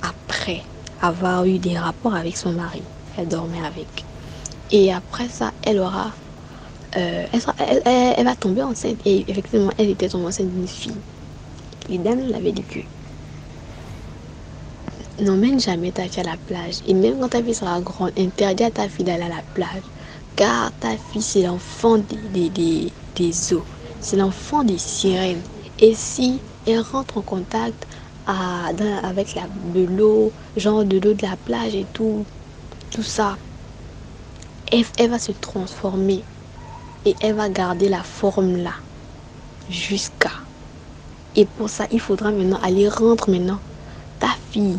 Après avoir eu des rapports avec son mari, elle dormait avec. Et après ça, elle va tomber enceinte. Et effectivement, elle était tombée enceinte d'une fille. Les dames l'avaient dit que n'emmène jamais ta fille à la plage. Et même quand ta fille sera grande, interdis à ta fille d'aller à la plage. Car ta fille, c'est l'enfant des eaux. C'est l'enfant des sirènes. Et si elle rentre en contact avec de l'eau, genre de l'eau de la plage et tout ça, elle va se transformer. Et elle va garder la forme là. Jusqu'à. Et pour ça, il faudra maintenant aller rendre maintenant ta fille.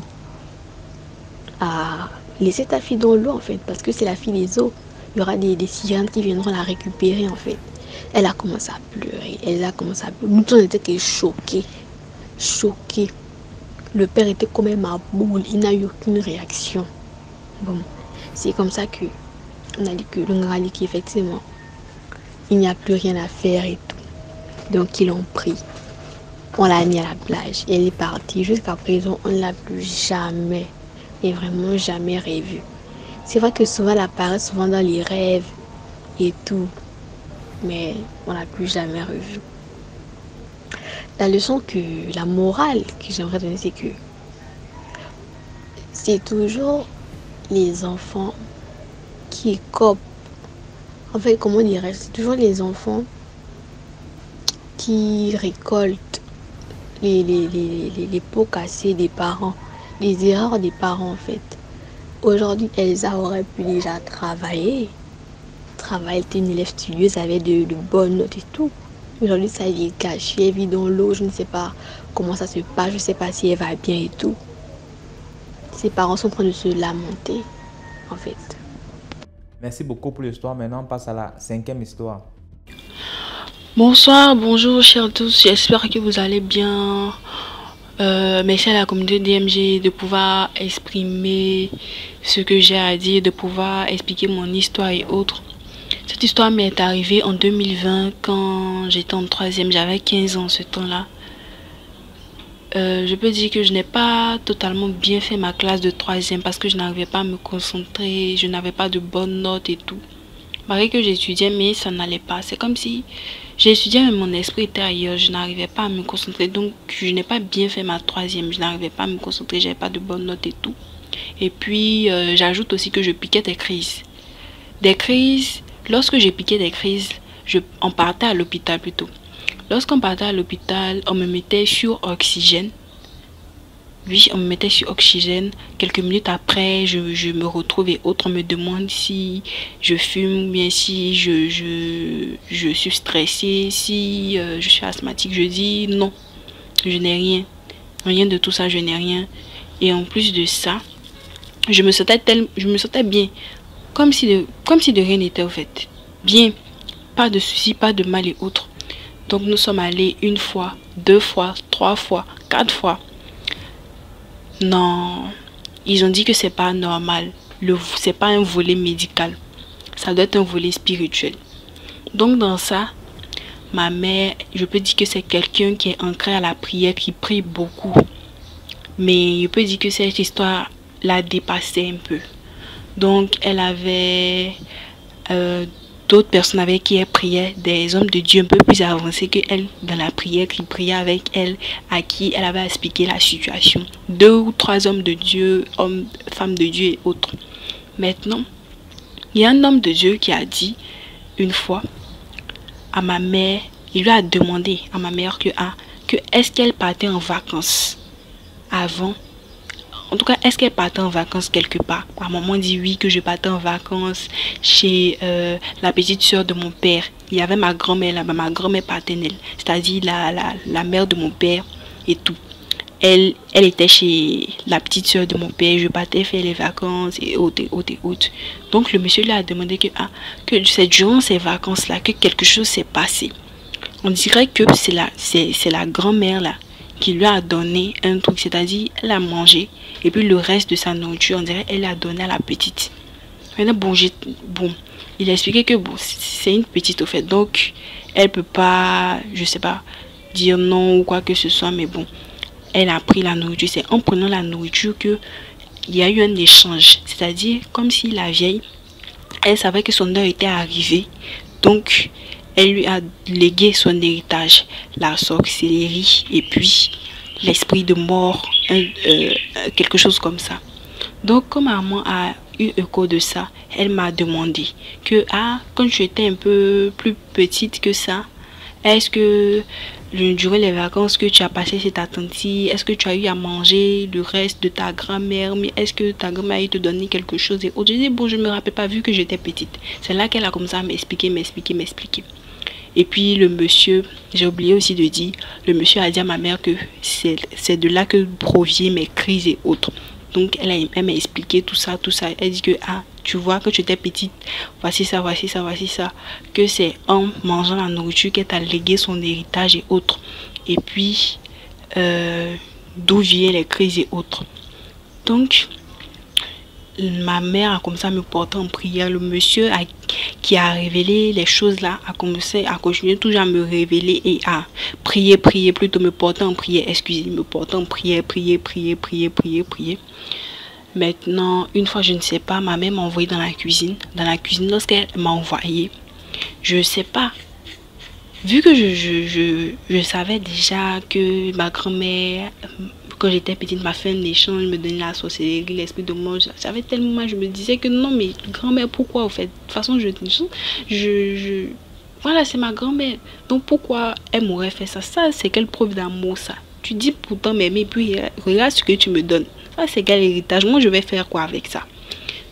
À laisser ta fille dans l'eau en fait. Parce que c'est la fille des eaux. Il y aura des sirènes qui viendront la récupérer en fait. Elle a commencé à pleurer. Nous tous on était choqués. Choqués. Le père était comme un maboule. Il n'a eu aucune réaction. Bon. C'est comme ça que on a dit que Lunganga dit qu'effectivement il n'y a plus rien à faire et tout. Donc ils l'ont pris. on l'a mis à la plage. Et elle est partie. Jusqu'à présent, on ne l'a plus jamais, et vraiment jamais revue. C'est vrai que souvent, elle apparaît souvent dans les rêves et tout, mais on l'a plus jamais revue. La morale que j'aimerais donner, c'est que c'est toujours les enfants qui copent. En fait, comment dirais-je, c'est toujours les enfants qui récoltent les pots cassés des parents, les erreurs des parents en fait. Aujourd'hui, Elsa aurait pu déjà travailler. Elle était une élève studieuse, elle avait de bonnes notes et tout. Aujourd'hui, sa vie est gâchée, elle vit dans l'eau, je ne sais pas comment ça se passe, je ne sais pas si elle va bien et tout. Ses parents sont en train de se lamenter, en fait. Merci beaucoup pour l'histoire. Maintenant, on passe à la 5e histoire. Bonsoir, bonjour chers tous, j'espère que vous allez bien. Merci à la communauté DMG de pouvoir exprimer ce que j'ai à dire, de pouvoir expliquer mon histoire et autres. Cette histoire m'est arrivée en 2020 quand j'étais en 3e, j'avais 15 ans ce temps-là. Je peux dire que je n'ai pas totalement bien fait ma classe de 3e parce que je n'arrivais pas à me concentrer, je n'avais pas de bonnes notes et tout. Malgré que j'étudiais, mais ça n'allait pas. C'est comme si j'étudiais mais mon esprit était ailleurs, je n'arrivais pas à me concentrer. Donc je n'ai pas bien fait ma 3e, je n'arrivais pas à me concentrer, j'avais pas de bonnes notes et tout. Et puis j'ajoute aussi que je piquais des crises. Lorsque j'ai piqué des crises, on partait à l'hôpital plutôt. Lorsqu'on partait à l'hôpital, on me mettait sur oxygène. Oui, on me mettait sur oxygène. Quelques minutes après, je me retrouve et autres. On me demande si je fume ou bien si je suis stressée, si je suis asthmatique. Je dis non, je n'ai rien. Rien de tout ça, je n'ai rien. Et en plus de ça, je me sentais bien. Comme si de rien n'était au fait. Bien, pas de soucis, pas de mal et autres. Donc nous sommes allés 1 fois, 2 fois, 3 fois, 4 fois. Non, ils ont dit que c'est pas normal. C'est pas un volet médical. Ça doit être un volet spirituel. Donc dans ça, ma mère, je peux dire que c'est quelqu'un qui est ancré à la prière, qui prie beaucoup. Mais je peux dire que cette histoire l'a dépassée un peu. Donc elle avait d'autres personnes avec qui elle priait, des hommes de Dieu un peu plus avancés que elle dans la prière, qui priaient avec elle, à qui elle avait expliqué la situation. 2 ou 3 hommes de Dieu, hommes, femmes de Dieu et autres. Maintenant, il y a un homme de Dieu qui a dit une fois à ma mère, il lui a demandé à ma mère que est-ce qu'elle partait en vacances avant. En tout cas, est-ce qu'elle partait en vacances quelque part? Ma maman dit oui, que je partais en vacances chez la petite soeur de mon père. Il y avait ma grand-mère là-bas, ma grand-mère paternelle, c'est-à-dire la mère de mon père et tout. Elle était chez la petite soeur de mon père, je partais faire les vacances et autres. Donc le monsieur lui a demandé que c'est durant ces vacances-là que quelque chose s'est passé. On dirait que c'est la grand-mère là qui lui a donné un truc, c'est-à-dire elle a mangé et puis le reste de sa nourriture, on dirait elle a donné à la petite. Maintenant il a expliqué que c'est une petite au fait, donc elle peut pas, je sais pas, dire non ou quoi que ce soit, mais bon, elle a pris la nourriture. C'est en prenant la nourriture que il y a eu un échange, c'est-à-dire comme si la vieille, elle savait que son heure était arrivée, donc elle lui a légué son héritage, la sorcellerie et puis l'esprit de mort, quelque chose comme ça. Donc comme maman a eu écho de ça, elle m'a demandé que quand j'étais un peu plus petite que ça, est-ce que durant les vacances que tu as passé chez ta tante, est-ce que tu as eu à manger le reste de ta grand-mère, mais est-ce que ta grand-mère a eu te donner quelque chose et autres. Je dis bon, je me rappelle pas vu que j'étais petite. C'est là qu'elle a commencé à m'expliquer. Et puis le monsieur, j'ai oublié aussi de dire, le monsieur a dit à ma mère que c'est de là que proviennent mes crises et autres. Donc elle m'a expliqué tout ça. Elle dit que tu vois que tu étais petite, voici ça. Que c'est en mangeant la nourriture qu'elle t'a légué son héritage et autres. Et puis d'où viennent les crises et autres. Donc ma mère a commencé à me porter en prière. Le monsieur qui a révélé les choses là, a commencé à continuer toujours à me révéler et à prier, plutôt me porter en prière, me porter en prière, prier. Maintenant, une fois, je ne sais pas, ma mère m'a envoyé dans la cuisine. Lorsqu'elle m'a envoyé, je sais pas. Vu que je savais déjà que ma grand-mère, quand j'étais petite, m'a fait un échange, me donnait la sorcellerie, l'esprit de mort. J'avais tellement mal, je me disais que non, mais grand-mère, pourquoi au fait? De toute façon, voilà, c'est ma grand-mère. Donc pourquoi elle m'aurait fait ça? Ça, c'est quelle preuve d'amour ça? Tu dis pourtant m'aimer, puis regarde ce que tu me donnes. Ça, c'est quel héritage? Moi, je vais faire quoi avec ça?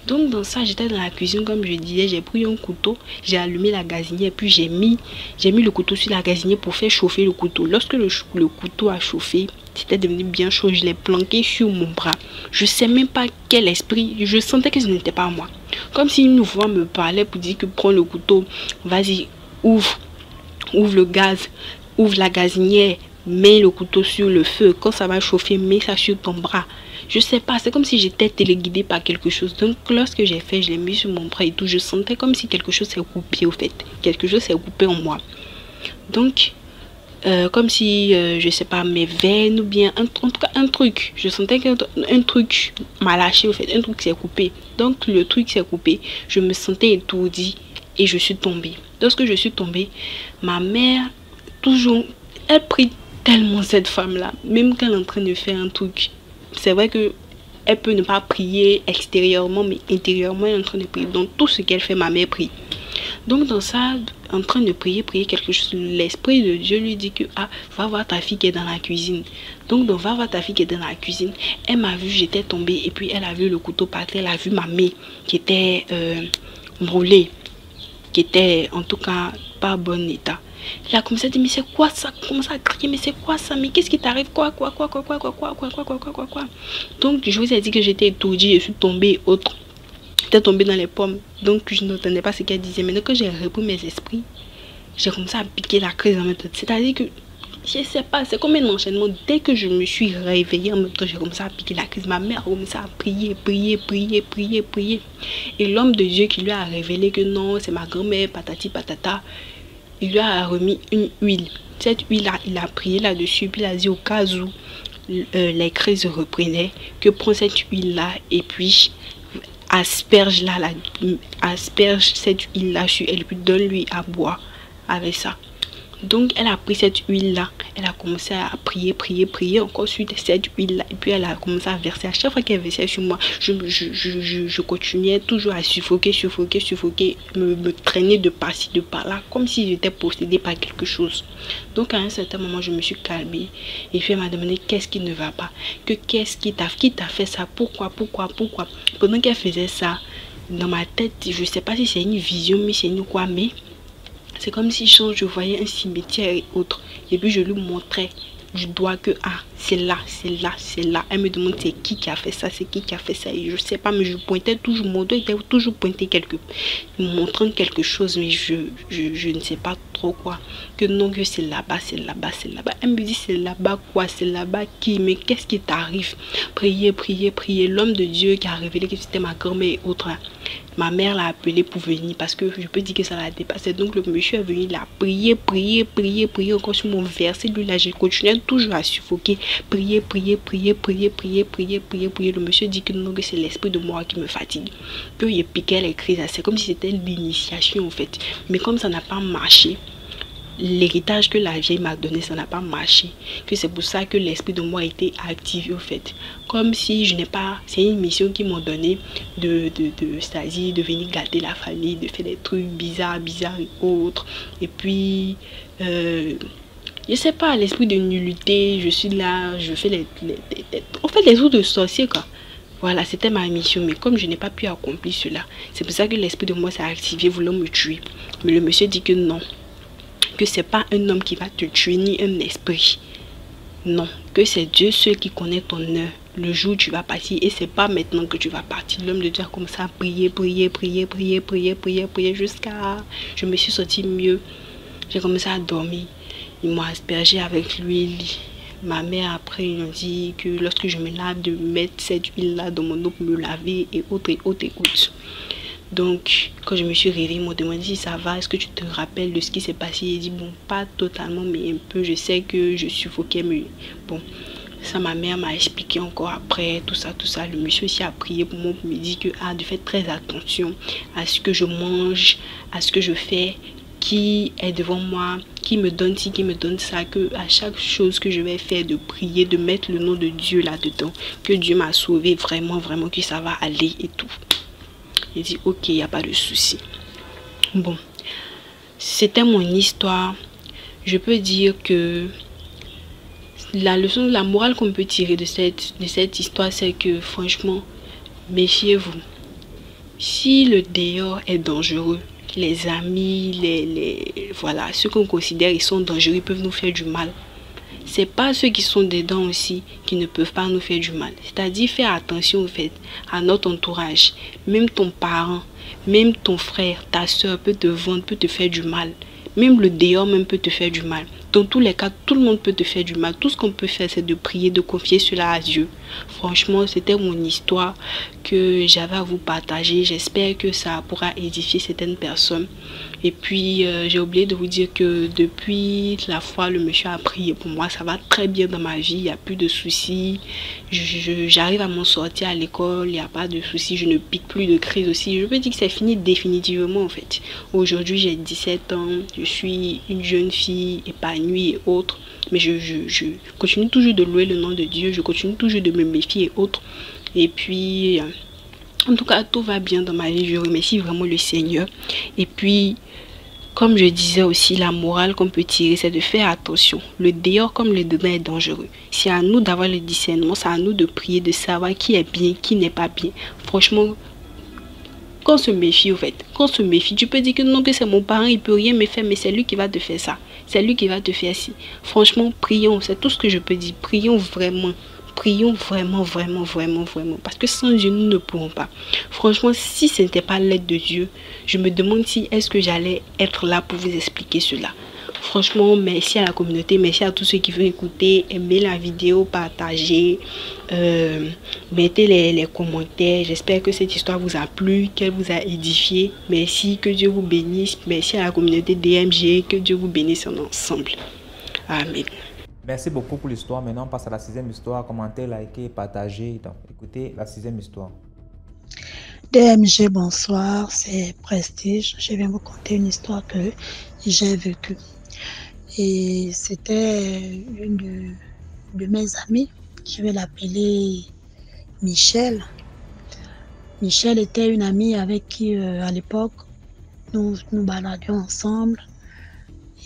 Donc dans ça, j'étais dans la cuisine, comme je disais, j'ai pris un couteau, j'ai allumé la gazinière, puis j'ai mis le couteau sur la gazinière pour faire chauffer le couteau. Lorsque le couteau a chauffé, c'était devenu bien chaud, je l'ai planqué sur mon bras. Je ne sais même pas quel esprit, je sentais que ce n'était pas moi. Comme si une voix me parlait pour dire que prends le couteau, vas-y, ouvre le gaz, ouvre la gazinière, mets le couteau sur le feu, quand ça va chauffer, mets ça sur ton bras. Je sais pas, c'est comme si j'étais téléguidée par quelque chose. Donc lorsque j'ai fait, je l'ai mis sur mon bras et tout, je sentais comme si quelque chose s'est coupé au fait. Quelque chose s'est coupé en moi. Donc, comme si, je sais pas, mes veines ou bien, en tout cas un truc. Je sentais qu'un truc m'a lâché au fait, un truc s'est coupé. Donc le truc s'est coupé, je me sentais étourdie et je suis tombée. Lorsque je suis tombée, ma mère, toujours, elle prie tellement cette femme-là, même quand elle est en train de faire un truc. C'est vrai que elle peut ne pas prier extérieurement, mais intérieurement, elle est en train de prier. Donc, tout ce qu'elle fait, ma mère prie. Donc, dans ça, en train de prier quelque chose, l'Esprit de Dieu lui dit que, va voir ta fille qui est dans la cuisine. Donc, va voir ta fille qui est dans la cuisine. Elle m'a vu, j'étais tombée, et puis elle a vu le couteau par terre, elle a vu ma main qui était brûlée, qui était, en tout cas, pas bon état. Elle a commencé à dire, mais c'est quoi ça? Commence à crier, mais c'est quoi ça? Mais qu'est-ce qui t'arrive? Quoi? Donc, je vous ai dit que j'étais étourdie, je suis tombée autre. J'étais tombée dans les pommes. Donc, je n'entendais pas ce qu'elle disait. Maintenant que j'ai repris mes esprits, j'ai commencé à piquer la crise en même temps. C'est-à-dire que, je sais pas, c'est comme un enchaînement. Dès que je me suis réveillée en même temps, j'ai commencé à piquer la crise. Ma mère a commencé à prier. Et l'homme de Dieu qui lui a révélé que non, c'est ma grand-mère, patati patata, il lui a remis une huile. Cette huile-là, il a prié là-dessus. Puis il a dit au cas où les crises reprenaient, que prends cette huile-là et puis asperge cette huile-là sur elle. Puis donne-lui à boire avec ça. Donc elle a pris cette huile-là. Elle a commencé à prier encore sur cette huile-là. Et puis elle a commencé à verser. À chaque fois qu'elle versait sur moi, je continuais toujours à suffoquer, me traîner de par-ci, de par-là, comme si j'étais possédée par quelque chose. Donc à un certain moment, je me suis calmée. Et puis elle m'a demandé qu'est-ce qui ne va pas. Qu'est-ce qui t'a fait ça? Pourquoi? Pendant qu'elle faisait ça, dans ma tête, je ne sais pas si c'est une vision, mais c'est une quoi, mais c'est comme si je voyais un cimetière et autres. Et puis je lui montrais du doigt que c'est là. Elle me demande c'est qui a fait ça, Et je sais pas, mais je pointais toujours, mon doigt était toujours pointé montrant quelque chose, mais je ne sais pas trop quoi. Que non, que c'est là-bas. Elle me dit c'est là-bas quoi, c'est là-bas qui, mais qu'est-ce qui t'arrive? Prier. L'homme de Dieu qui a révélé que c'était ma grand-mère et autres. Ma mère l'a appelé pour venir parce que je peux dire que ça l'a dépassé. Donc le monsieur est venu, il a prié encore sur mon verset. Lui là, j'ai continué toujours à suffoquer. Prier. Le monsieur dit que non, que c'est l'esprit de moi qui me fatigue. Puis il piquait les crises. C'est comme si c'était l'initiation en fait. Mais comme ça n'a pas marché, l'héritage que la vieille m'a donné, ça n'a pas marché. Que c'est pour ça que l'esprit de moi a été activé au fait. Comme si je n'ai pas... C'est une mission qu'ils m'ont donnée c'est-à-dire de venir gâter la famille, de faire des trucs bizarres et autres. Et puis... je sais pas, l'esprit de nullité, je suis là, je fais on fait des trucs de sorcier quoi. Voilà, c'était ma mission, mais comme je n'ai pas pu accomplir cela, c'est pour ça que l'esprit de moi s'est activé voulant me tuer. Mais le monsieur dit que non. Que c'est pas un homme qui va te tuer ni un esprit. Non, que c'est Dieu seul qui connaît ton heure, le jour où tu vas partir, et c'est pas maintenant que tu vas partir. L'homme de Dieu a commencé à prier jusqu'à... Je me suis sortie mieux. J'ai commencé à dormir. Ils m'ont aspergé avec l'huile. Ma mère après ils ont dit que lorsque je me lave de mettre cette huile là dans mon eau pour me laver et autres. Donc, quand je me suis réveillée, ils m'ont demandé si ça va, est-ce que tu te rappelles de ce qui s'est passé? J'ai dit, bon, pas totalement, mais un peu, je sais que je suffoquais, mais bon. Ça, ma mère m'a expliqué encore après, tout ça. Le monsieur aussi a prié pour moi, pour me dire que, de faire très attention à ce que je mange, à ce que je fais, qui est devant moi, qui me donne ci, qui me donne ça, que à chaque chose que je vais faire, de prier, de mettre le nom de Dieu là-dedans, que Dieu m'a sauvé vraiment, vraiment, que ça va aller et tout. J'ai dit, ok, il n'y a pas de souci. Bon, c'était mon histoire. Je peux dire que la leçon, la morale qu'on peut tirer de cette histoire, c'est que franchement, méfiez-vous. Si le dehors est dangereux, les amis, voilà, ceux qu'on considère ils sont dangereux, ils peuvent nous faire du mal. C'est pas ceux qui sont dedans aussi qui ne peuvent pas nous faire du mal. C'est-à-dire faire attention au fait à notre entourage. Même ton parent, même ton frère, ta soeur peut te vendre, peut te faire du mal. Même le dehors même peut te faire du mal. Dans tous les cas, tout le monde peut te faire du mal. Tout ce qu'on peut faire, c'est de prier, de confier cela à Dieu. Franchement, c'était mon histoire que j'avais à vous partager. J'espère que ça pourra édifier certaines personnes. Et puis, j'ai oublié de vous dire que depuis la fois, le monsieur a prié pour moi. Ça va très bien dans ma vie. Il n'y a plus de soucis. J'arrive à m'en sortir à l'école. Il n'y a pas de soucis. Je ne pique plus de crise aussi. Je peux dire que c'est fini définitivement en fait. Aujourd'hui, j'ai 17 ans. Je suis une jeune fille épanouie et autres. Mais je continue toujours de louer le nom de Dieu. Je continue toujours de me méfier et autres. Et puis, en tout cas, tout va bien dans ma vie. Je remercie vraiment le Seigneur. Et puis, comme je disais aussi, la morale qu'on peut tirer, c'est de faire attention. Le dehors comme le dedans est dangereux. C'est à nous d'avoir le discernement. C'est à nous de prier, de savoir qui est bien, qui n'est pas bien. Franchement, qu'on se méfie au fait. Qu'on se méfie. Tu peux dire que non, que c'est mon parent, il peut rien me faire, mais c'est lui qui va te faire ça. C'est lui qui va te faire ci. Franchement, prions. C'est tout ce que je peux dire. Prions vraiment. Prions vraiment. Parce que sans Dieu, nous ne pourrons pas. Franchement, si ce n'était pas l'aide de Dieu, je me demande si est-ce que j'allais être là pour vous expliquer cela. Franchement, merci à la communauté, merci à tous ceux qui veulent écouter, aimer la vidéo, partager, mettez les commentaires. J'espère que cette histoire vous a plu, qu'elle vous a édifié. Merci, que Dieu vous bénisse. Merci à la communauté DMG, que Dieu vous bénisse en ensemble. Amen. Merci beaucoup pour l'histoire. Maintenant, on passe à la 6e histoire. Commentez, likez, partagez. Donc, écoutez la 6e histoire. DMG, bonsoir, c'est Prestige. Je viens vous conter une histoire que j'ai vécue. Et c'était une de mes amies. Je vais l'appeler Michel. Michel était une amie avec qui, à l'époque, nous baladions ensemble.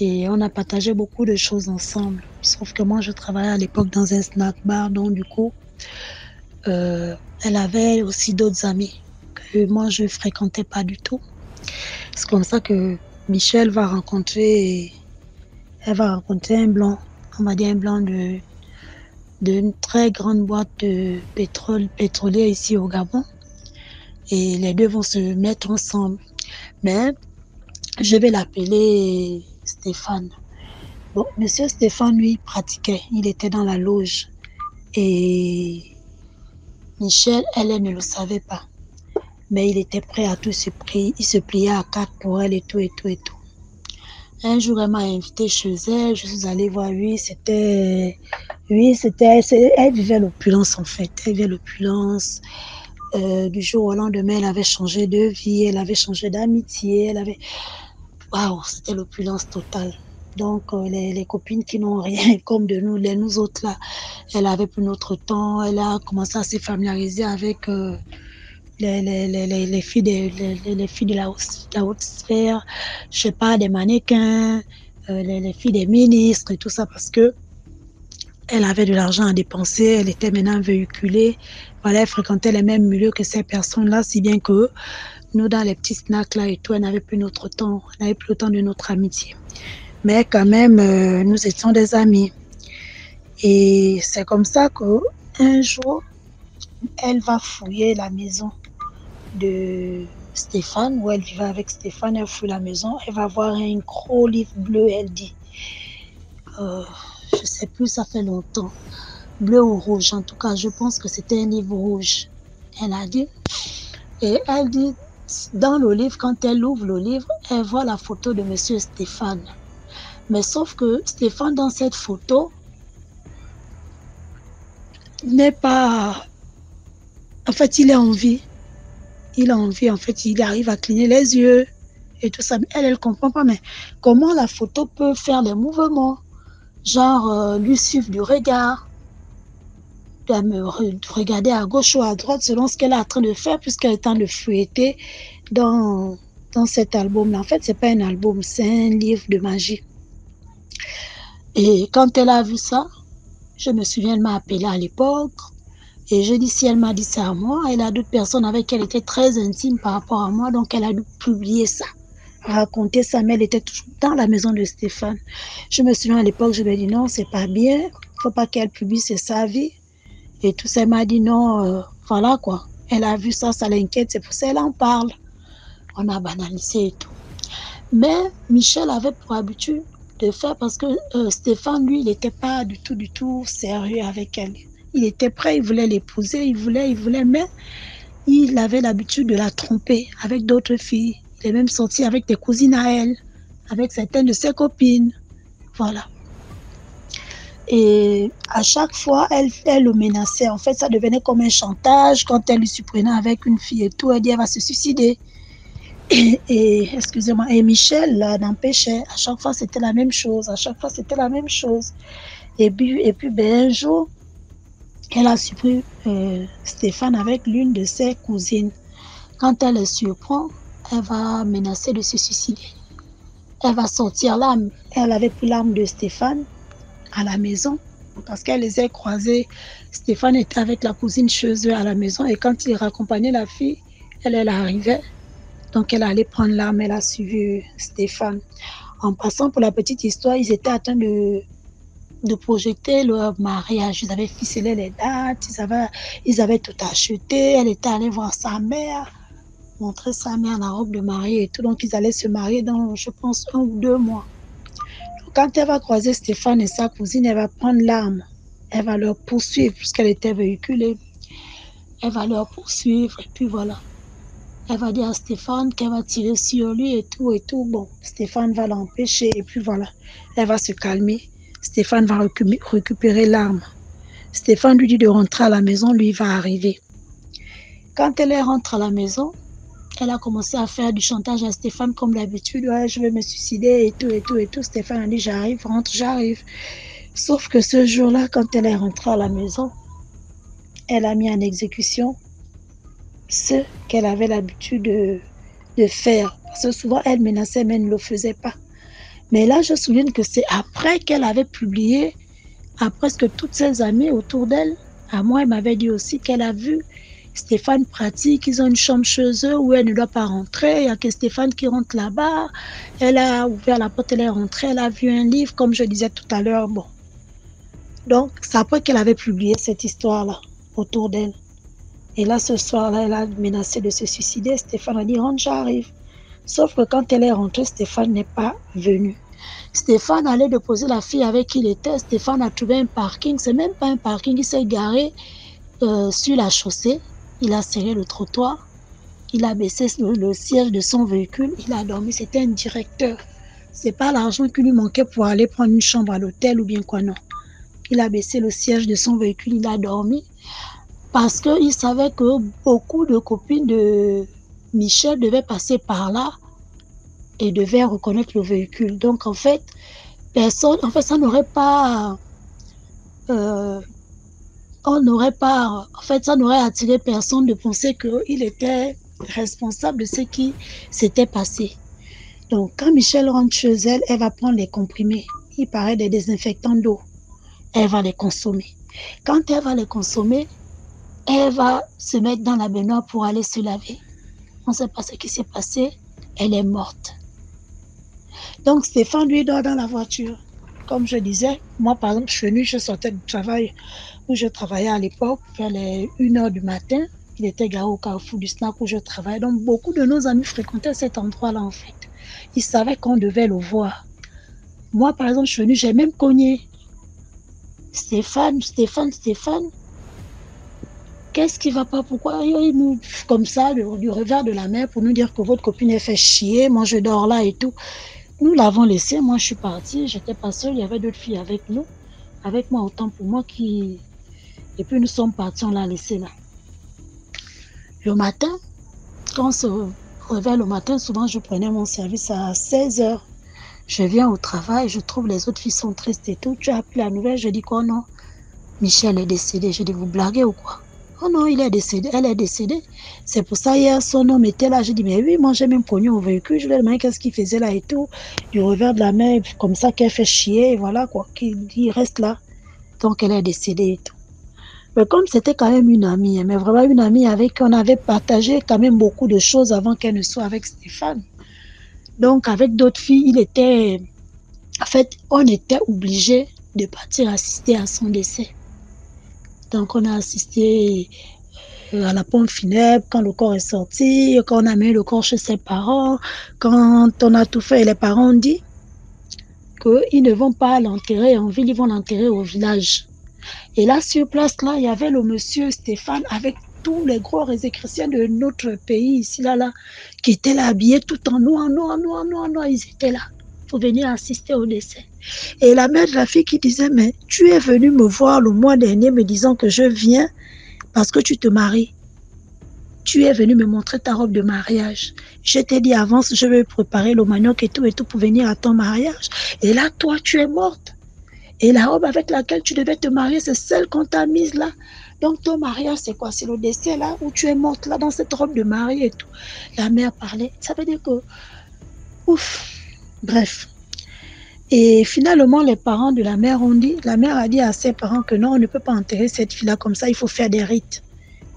Et on a partagé beaucoup de choses ensemble. Sauf que moi, je travaillais à l'époque dans un snack bar. Donc, du coup, elle avait aussi d'autres amis que moi, je ne fréquentais pas du tout. C'est comme ça que Michel va rencontrer un blanc. On va dire un blanc d'une très grande boîte de pétrolier ici au Gabon. Et les deux vont se mettre ensemble. Mais je vais l'appeler Stéphane. Bon, monsieur Stéphane, lui, pratiquait. Il était dans la loge. Et Michel, elle ne le savait pas. Mais il était prêt à tout se plier. Il se pliait à 4 pour elle et tout. Un jour, elle m'a invité chez elle. Je suis allée voir lui. Elle vivait l'opulence en fait. Elle vivait l'opulence. Du jour au lendemain, elle avait changé de vie. Elle avait changé d'amitié. Waouh, c'était l'opulence totale. Donc, les copines qui n'ont rien comme de nous, nous autres là, elle avait plus notre temps. Elle a commencé à se familiariser avec les filles de la haute sphère, je sais pas, des mannequins, les filles des ministres et tout ça parce que elle avait de l'argent à dépenser, elle était maintenant véhiculée. Voilà, elle fréquentait les mêmes milieux que ces personnes-là, si bien que nous, dans les petits snacks là et tout, elle n'avait plus notre temps, elle n'avait plus le temps de notre amitié. Mais quand même, nous étions des amis. Et c'est comme ça qu'un jour, elle va fouiller la maison de Stéphane, où elle vivait avec Stéphane. Elle fouille la maison, elle va voir un gros livre bleu, elle dit. Je sais plus, ça fait longtemps. Bleu ou rouge, en tout cas, je pense que c'était un livre rouge. Elle a dit. Et elle dit, dans le livre, quand elle ouvre le livre, elle voit la photo de monsieur Stéphane. Mais sauf que Stéphane, dans cette photo, n'est pas... En fait, il est en vie. Il a envie, en fait, il arrive à cligner les yeux et tout ça. Mais elle ne comprend pas. Mais comment la photo peut faire des mouvements? Genre, lui suivre du regard, de regarder à gauche ou à droite selon ce qu'elle est en train de faire, puisqu'elle est en train de fouetter dans cet album-là. En fait, ce n'est pas un album, c'est un livre de magie. Et quand elle a vu ça, je me souviens, elle m'a appelé à l'époque. Et je dis, si elle m'a dit ça à moi, elle a d'autres personnes avec qui elle était très intime par rapport à moi, donc elle a dû publier ça, raconter ça, mais elle était toujours dans la maison de Stéphane. Je me souviens à l'époque, je lui ai dit non, c'est pas bien, il ne faut pas qu'elle publie, c'est sa vie. Et tout ça, elle m'a dit non, voilà quoi. Elle a vu ça, ça l'inquiète, c'est pour ça qu'elle en parle. On a banalisé et tout. Mais Michel avait pour habitude de faire parce que Stéphane, lui, il n'était pas du tout sérieux avec elle. Il était prêt, il voulait l'épouser, il voulait, mais il avait l'habitude de la tromper avec d'autres filles. Il est même sorti avec des cousines à elle, avec certaines de ses copines. Voilà. Et à chaque fois, elle le menaçait. En fait, ça devenait comme un chantage. Quand elle lui surprenait avec une fille et tout, elle dit elle va se suicider. Et excusez-moi, et Michel l'empêchait. À chaque fois, c'était la même chose. Et puis ben, un jour, elle a surpris Stéphane avec l'une de ses cousines. Quand elle le surprend, elle va menacer de se suicider. Elle va sortir l'arme. Elle avait pris l'arme de Stéphane à la maison parce qu'elle les a croisés. Stéphane était avec la cousine chez eux à la maison et quand il raccompagnait la fille, elle arrivait. Donc elle allait prendre l'arme, elle a suivi Stéphane. En passant, pour la petite histoire, ils étaient en train de projeter leur mariage. Ils avaient ficelé les dates, ils avaient tout acheté. Elle était allée voir sa mère, montrer sa mère la robe de mariée et tout. Donc ils allaient se marier dans, je pense, 1 ou 2 mois. Donc, quand elle va croiser Stéphane et sa cousine, elle va prendre l'arme. Elle va leur poursuivre puisqu'elle était véhiculée. Elle va leur poursuivre et puis voilà. Elle va dire à Stéphane qu'elle va tirer sur lui et tout et tout. Bon, Stéphane va l'empêcher et puis voilà. Elle va se calmer. Stéphane va récupérer l'arme. Stéphane lui dit de rentrer à la maison, lui va arriver. Quand elle rentre à la maison, elle a commencé à faire du chantage à Stéphane comme d'habitude. Ouais, je vais me suicider et tout et tout et tout. Stéphane a dit j'arrive, rentre, j'arrive. Sauf que ce jour-là, quand elle est rentrée à la maison, elle a mis en exécution ce qu'elle avait l'habitude de faire. Parce que souvent, elle menaçait, mais elle ne le faisait pas. Mais là, je me souviens que c'est après qu'elle avait publié à presque toutes ses amies autour d'elle. À moi, elle m'avait dit aussi qu'elle a vu Stéphane pratique. Ils ont une chambre chez eux où elle ne doit pas rentrer. Il n'y a que Stéphane qui rentre là-bas. Elle a ouvert la porte, elle est rentrée. Elle a vu un livre, comme je disais tout à l'heure. Bon. Donc, c'est après qu'elle avait publié cette histoire-là autour d'elle. Et là, ce soir-là, elle a menacé de se suicider. Stéphane a dit, rentre, j'arrive. Sauf que quand elle est rentrée, Stéphane n'est pas venu. Stéphane allait déposer la fille avec qui il était. Stéphane a trouvé un parking. C'est même pas un parking. Il s'est garé sur la chaussée. Il a serré le trottoir. Il a baissé le siège de son véhicule. Il a dormi. C'était un directeur. C'est pas l'argent qui lui manquait pour aller prendre une chambre à l'hôtel ou bien quoi, non. Il a baissé le siège de son véhicule. Il a dormi. Parce qu'il savait que beaucoup de copines de Michel devaient passer par là et devaient reconnaître le véhicule. Donc, en fait, ça n'aurait pas... ça n'aurait attiré personne de penser qu'il était responsable de ce qui s'était passé. Donc, quand Michel rentre chez elle, elle va prendre les comprimés. Il paraît des désinfectants d'eau. Elle va les consommer. Quand elle va les consommer, elle va se mettre dans la baignoire pour aller se laver. On ne sait pas ce qui s'est passé. Elle est morte. Donc, Stéphane, lui, dort dans la voiture. Comme je disais, moi, par exemple, je sortais du travail où je travaillais à l'époque, vers les 1h du matin. Il était garé au carrefour du snack où je travaillais. Donc, beaucoup de nos amis fréquentaient cet endroit-là, en fait. Ils savaient qu'on devait le voir. Moi, par exemple, j'ai même cogné. Stéphane. Qu'est-ce qui va pas? Pourquoi il nous, comme ça, du revers de la main, pour nous dire que votre copine est fait chier, moi je dors là et tout. Nous l'avons laissé, moi je suis partie, j'étais pas seule, il y avait d'autres filles avec nous, avec moi, autant pour moi qui... Et puis nous sommes partis, on l'a laissé là. Le matin, quand on se réveille le matin, souvent je prenais mon service à 16h. Je viens au travail, je trouve les autres filles sont tristes et tout. Tu as appris la nouvelle, je dis quoi? Non, Michel est décédé. Je dis, vous blaguez ou quoi? Oh non, il est décédé, elle est décédée. C'est pour ça, hier, son homme était là. Je dis, mais oui, moi j'ai même connu au véhicule. Je lui ai demandé qu'est-ce qu'il faisait là et tout. Du revers de la main, comme ça, qu'elle fait chier, et voilà quoi, qu'il reste là. Donc elle est décédée et tout. Mais comme c'était quand même une amie, mais vraiment une amie avec qui on avait partagé quand même beaucoup de choses avant qu'elle ne soit avec Stéphane. Donc avec d'autres filles, il était... En fait, on était obligé de partir assister à son décès. Donc on a assisté à la pompe funèbre quand le corps est sorti, quand on a mis le corps chez ses parents, quand on a tout fait. Et les parents ont dit qu'ils ne vont pas l'enterrer en ville, ils vont l'enterrer au village. Et là, sur place, là, il y avait le monsieur Stéphane avec tous les gros chrétiens de notre pays, ici, là, qui étaient là, habillés tout en noir, ils étaient là pour venir assister au décès. Et la mère de la fille qui disait, mais tu es venu me voir le mois dernier me disant que je viens parce que tu te maries. Tu es venu me montrer ta robe de mariage. Je t'ai dit avance, je vais préparer le manioc et tout pour venir à ton mariage. Et là, toi, tu es morte. Et la robe avec laquelle tu devais te marier, c'est celle qu'on t'a mise là. Donc ton mariage, c'est quoi? C'est le décès là où tu es morte là dans cette robe de mariée et tout. La mère parlait. Ça veut dire que... Ouf. Bref. Et finalement, les parents de la mère ont dit... La mère a dit à ses parents que non, on ne peut pas enterrer cette fille-là comme ça. Il faut faire des rites.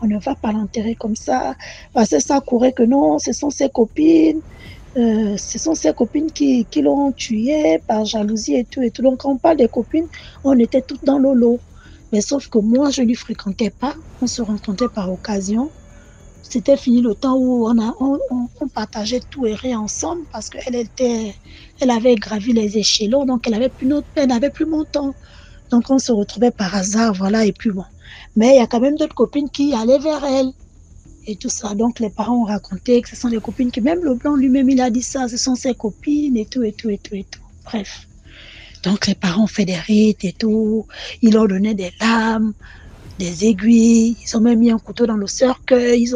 On ne va pas l'enterrer comme ça. Parce que ça courait que non, ce sont ses copines. Ce sont ses copines qui l'ont tué par jalousie et tout. Donc, quand on parle des copines, on était toutes dans le lot. Mais sauf que moi, je ne lui fréquentais pas. On se rencontrait par occasion. C'était fini le temps où on partageait tout et rien ensemble parce qu'elle avait gravi les échelons. Donc, elle n'avait plus mon temps. Donc, on se retrouvait par hasard, voilà, et puis bon. Mais il y a quand même d'autres copines qui allaient vers elle. Et tout ça. Donc, les parents ont raconté que ce sont des copines qui, même le blanc lui-même, il a dit ça, ce sont ses copines et tout. Bref. Donc, les parents ont fait des rites et tout. Ils leur donnaient des lames, des aiguilles. Ils ont même mis un couteau dans le cercueil.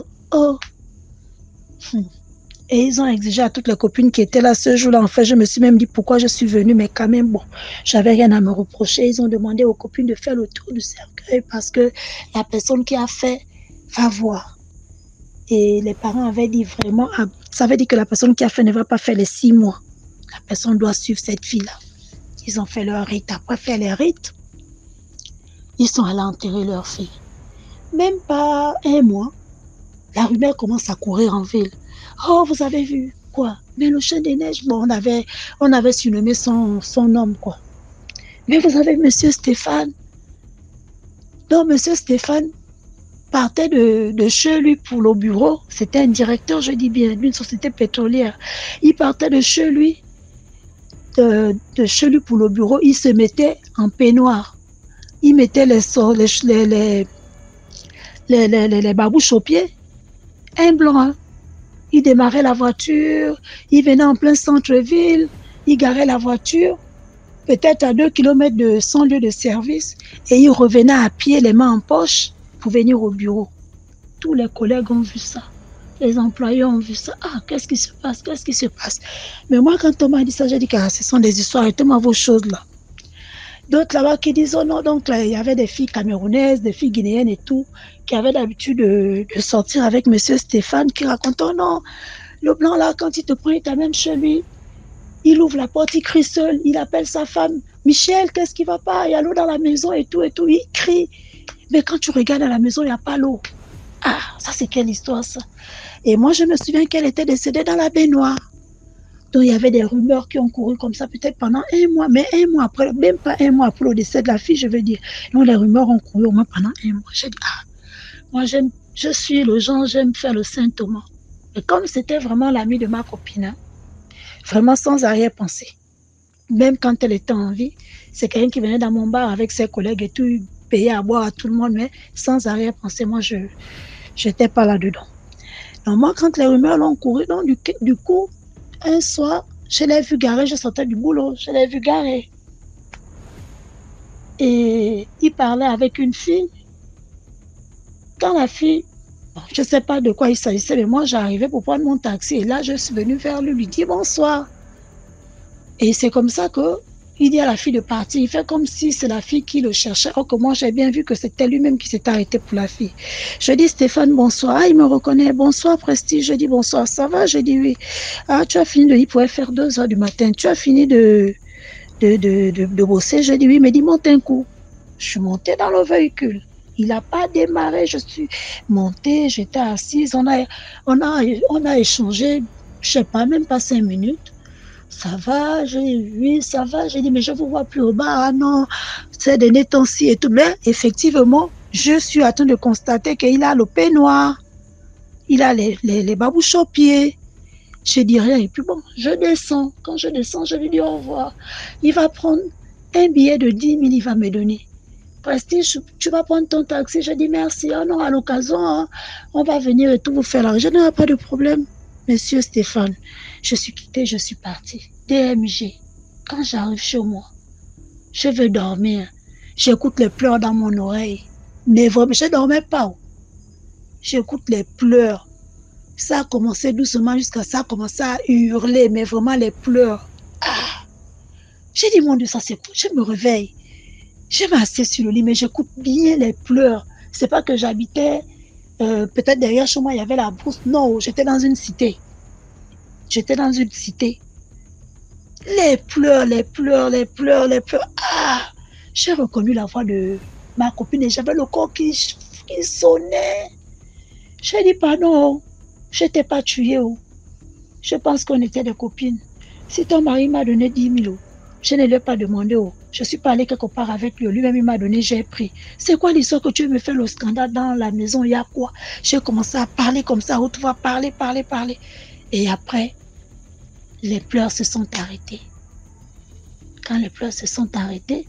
Et ils ont exigé à toutes les copines qui étaient là ce jour-là. En fait, je me suis même dit pourquoi je suis venue, mais quand même, bon, j'avais rien à me reprocher. Ils ont demandé aux copines de faire le tour du cercueil parce que la personne qui a fait va voir. Et les parents avaient dit vraiment, ça veut dire que la personne qui a fait ne va pas faire les 6 mois. La personne doit suivre cette fille-là. Ils ont fait leur rite. Après faire les rites, ils sont allés enterrer leur fille. Même pas 1 mois, la rumeur commence à courir en ville. Oh, vous avez vu quoi? Mais le chien des neiges, bon, on avait surnommé son homme, quoi. Mais vous avez monsieur Stéphane. Donc, monsieur Stéphane partait de chez lui pour le bureau. C'était un directeur, je dis bien, d'une société pétrolière. Il partait de chez lui, pour le bureau. Il se mettait en peignoir. Il mettait les babouches aux pieds. Un blanc, hein. Il démarrait la voiture. Il venait en plein centre-ville. Il garait la voiture, peut-être à 2 km de son lieu de service. Et il revenait à pied, les mains en poche, pour venir au bureau. Tous les collègues ont vu ça. Les employés ont vu ça. Ah, qu'est-ce qui se passe? Mais moi, quand on m'a dit ça, j'ai dit que ce sont des histoires, arrêtez-moi vos choses là. D'autres là-bas qui disent, oh non, donc là, il y avait des filles camerounaises, des filles guinéennes et tout, qui avaient l'habitude de sortir avec monsieur Stéphane, qui racontent, oh non, le blanc là, quand il te prend, il t'amène chez lui. Il ouvre la porte, il crie seul, il appelle sa femme. Michel, qu'est-ce qui va pas? Il y a l'eau dans la maison et tout. Il crie. Mais quand tu regardes à la maison, il n'y a pas l'eau. Ah, ça c'est quelle histoire ça? Et moi, je me souviens qu'elle était décédée dans la baignoire. Donc, il y avait des rumeurs qui ont couru comme ça, peut-être pendant 1 mois. Mais 1 mois après, même pas 1 mois après le décès de la fille, je veux dire. Donc, les rumeurs ont couru au moins pendant 1 mois. J'ai dit, ah, moi, je suis le genre, j'aime faire le Saint Thomas. Et comme c'était vraiment l'amie de ma copine, hein, vraiment sans arrière-pensée. Même quand elle était en vie, c'est quelqu'un qui venait dans mon bar avec ses collègues et tout, payer à boire à tout le monde, mais sans arrière-pensée, moi, je n'étais pas là-dedans. Donc, moi, quand les rumeurs l'ont couru, donc, du coup, un soir, je l'ai vu garer, je sortais du boulot, je l'ai vu garer. Et il parlait avec une fille. Quand la fille, je ne sais pas de quoi il s'agissait, mais moi, j'arrivais pour prendre mon taxi. Et là, je suis venue vers lui dire bonsoir. Et c'est comme ça qu'il dit à la fille de partir. Il fait comme si c'est la fille qui le cherchait. Or que moi, j'ai bien vu que c'était lui-même qui s'était arrêté pour la fille. Je dis Stéphane, bonsoir. Ah, il me reconnaît. Bonsoir, Prestige. Je dis bonsoir. Ça va? Je dis oui. Ah, tu as fini il pouvait faire 2 heures du matin. Tu as fini de bosser? Je dis oui, mais dis monte un coup. Je suis montée dans le véhicule. Il n'a pas démarré. Je suis montée, j'étais assise. On a échangé, je ne sais pas, même pas 5 minutes. Ça va? J'ai dit oui, ça va. J'ai dit, mais je ne vous vois plus au bar. Ah non, c'est des temps-ci et tout. Mais effectivement, je suis en train de constater qu'il a le peignoir. Il a les babouches aux pieds. Je dis rien. Et puis bon, je descends. Quand je descends, je lui dis au revoir. Il va prendre un billet de 10 000, il va me donner. Prestige, tu vas prendre ton taxi. Je dis merci. Oh non, à l'occasion, hein, on va venir et tout vous faire l'argent. Je n'ai pas de problème. Monsieur Stéphane, je suis quittée, je suis partie. DMG, quand j'arrive chez moi, je veux dormir. J'écoute les pleurs dans mon oreille. Mais vraiment, je ne dormais pas. J'écoute les pleurs. Ça a commencé doucement jusqu'à ça a commencé à hurler, mais vraiment les pleurs. Ah! J'ai dit, mon Dieu, ça c'est quoi? Je me réveille. Je m'assieds sur le lit, mais j'écoute bien les pleurs. C'est pas que j'habitais, peut-être derrière chez moi, il y avait la brousse. Non, j'étais dans une cité. J'étais dans une cité. Les pleurs, les pleurs, les pleurs, les pleurs. Ah! J'ai reconnu la voix de ma copine et j'avais le corps qui sonnait. J'ai dit, pardon, je n'étais pas tuée. Je pense qu'on était des copines. Si ton mari m'a donné 10 000, je ne lui ai pas demandé. Je suis pas allée quelque part avec lui. Lui-même, il m'a donné, j'ai pris. C'est quoi l'histoire que tu me fais le scandale dans la maison? Il y a quoi? J'ai commencé à parler comme ça, haute voix, parler. Et après, les pleurs se sont arrêtés. Quand les pleurs se sont arrêtés,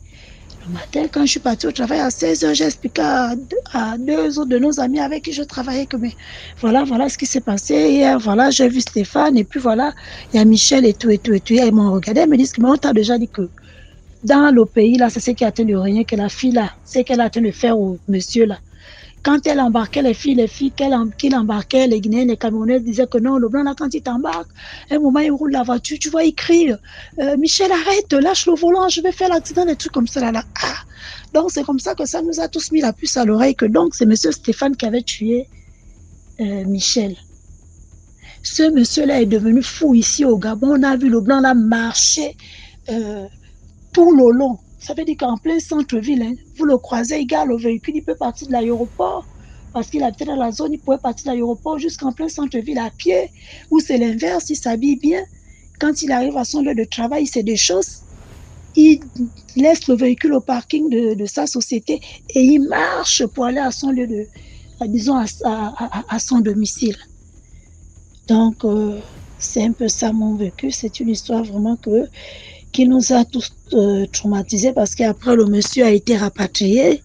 le matin, quand je suis partie au travail à 16h, j'ai expliqué à 2 autres de nos amis avec qui je travaillais que mais voilà ce qui s'est passé. Hier, voilà, j'ai vu Stéphane et puis voilà, il y a Michel et tout. Ils m'ont regardé, ils me disent que mais on t'a déjà dit que dans le pays, là, c'est ce qui a atteint de rien, que la fille, là, c'est qu'elle a atteint de faire au monsieur, là. Quand elle embarquait les filles qu'il embarquait, les Guinéens, les Camerounais disaient que non, le blanc, là, quand il t'embarque, à un moment, il roule la voiture, tu vois, il crie, Michel, arrête, lâche le volant, je vais faire l'accident, des trucs comme ça, là. Ah. Donc, c'est comme ça que ça nous a tous mis la puce à l'oreille, que donc, c'est monsieur Stéphane qui avait tué Michel. Ce monsieur-là est devenu fou ici au Gabon. On a vu le blanc, là, marcher tout le long. Ça veut dire qu'en plein centre-ville, hein, vous le croisez, il garde le véhicule, il peut partir de l'aéroport, parce qu'il habitait dans la zone, il pouvait partir de l'aéroport jusqu'en plein centre-ville à pied, ou c'est l'inverse, il s'habille bien. Quand il arrive à son lieu de travail, il sait des choses, il laisse le véhicule au parking de sa société et il marche pour aller à son lieu de, disons, à son domicile. Donc, c'est un peu ça mon vécu, c'est une histoire vraiment qui nous a tous traumatisés parce qu'après le monsieur a été rapatrié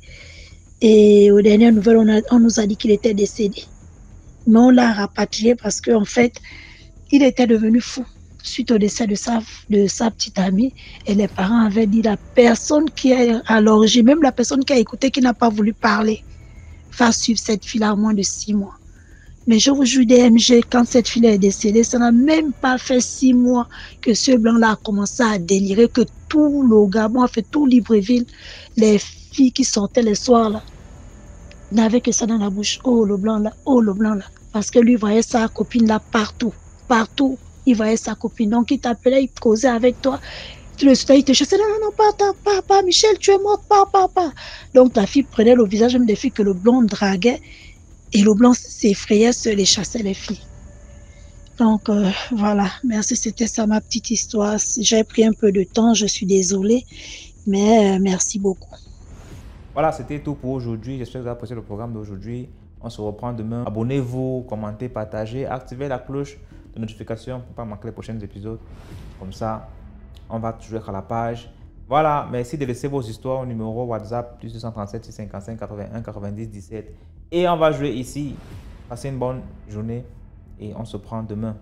et aux dernières nouvelles on nous a dit qu'il était décédé. Mais on l'a rapatrié parce qu'en fait il était devenu fou suite au décès de sa petite amie et les parents avaient dit la personne qui est à l'origine, même la personne qui a écouté, qui n'a pas voulu parler, va suivre cette fille à moins de 6 mois. Mais je vous jure, DMG, quand cette fille est décédée, ça n'a même pas fait 6 mois que ce blanc-là a commencé à délirer, que tout le Gabon, fait tout Libreville, les filles qui sortaient les soirs là, n'avaient que ça dans la bouche. Oh le blanc là, oh le blanc là. Parce que lui voyait sa copine là partout, il voyait sa copine. Donc il t'appelait, il causait avec toi. Le soir, il te chassait, non, pas, Michel, tu es morte, pas. Donc la fille prenait le visage même des filles que le blanc draguait. Et le blanc s'effrayait, se les chassait les filles. Donc voilà, merci, c'était ça ma petite histoire. J'ai pris un peu de temps, je suis désolée, mais merci beaucoup. Voilà, c'était tout pour aujourd'hui. J'espère que vous avez apprécié le programme d'aujourd'hui. On se reprend demain. Abonnez-vous, commentez, partagez, activez la cloche de notification pour ne pas manquer les prochains épisodes. Comme ça, on va toujours être à la page. Voilà. Voilà, merci de laisser vos histoires au numéro WhatsApp plus 237 655 81 90 17. Et on va jouer ici. Passez une bonne journée et on se prend demain.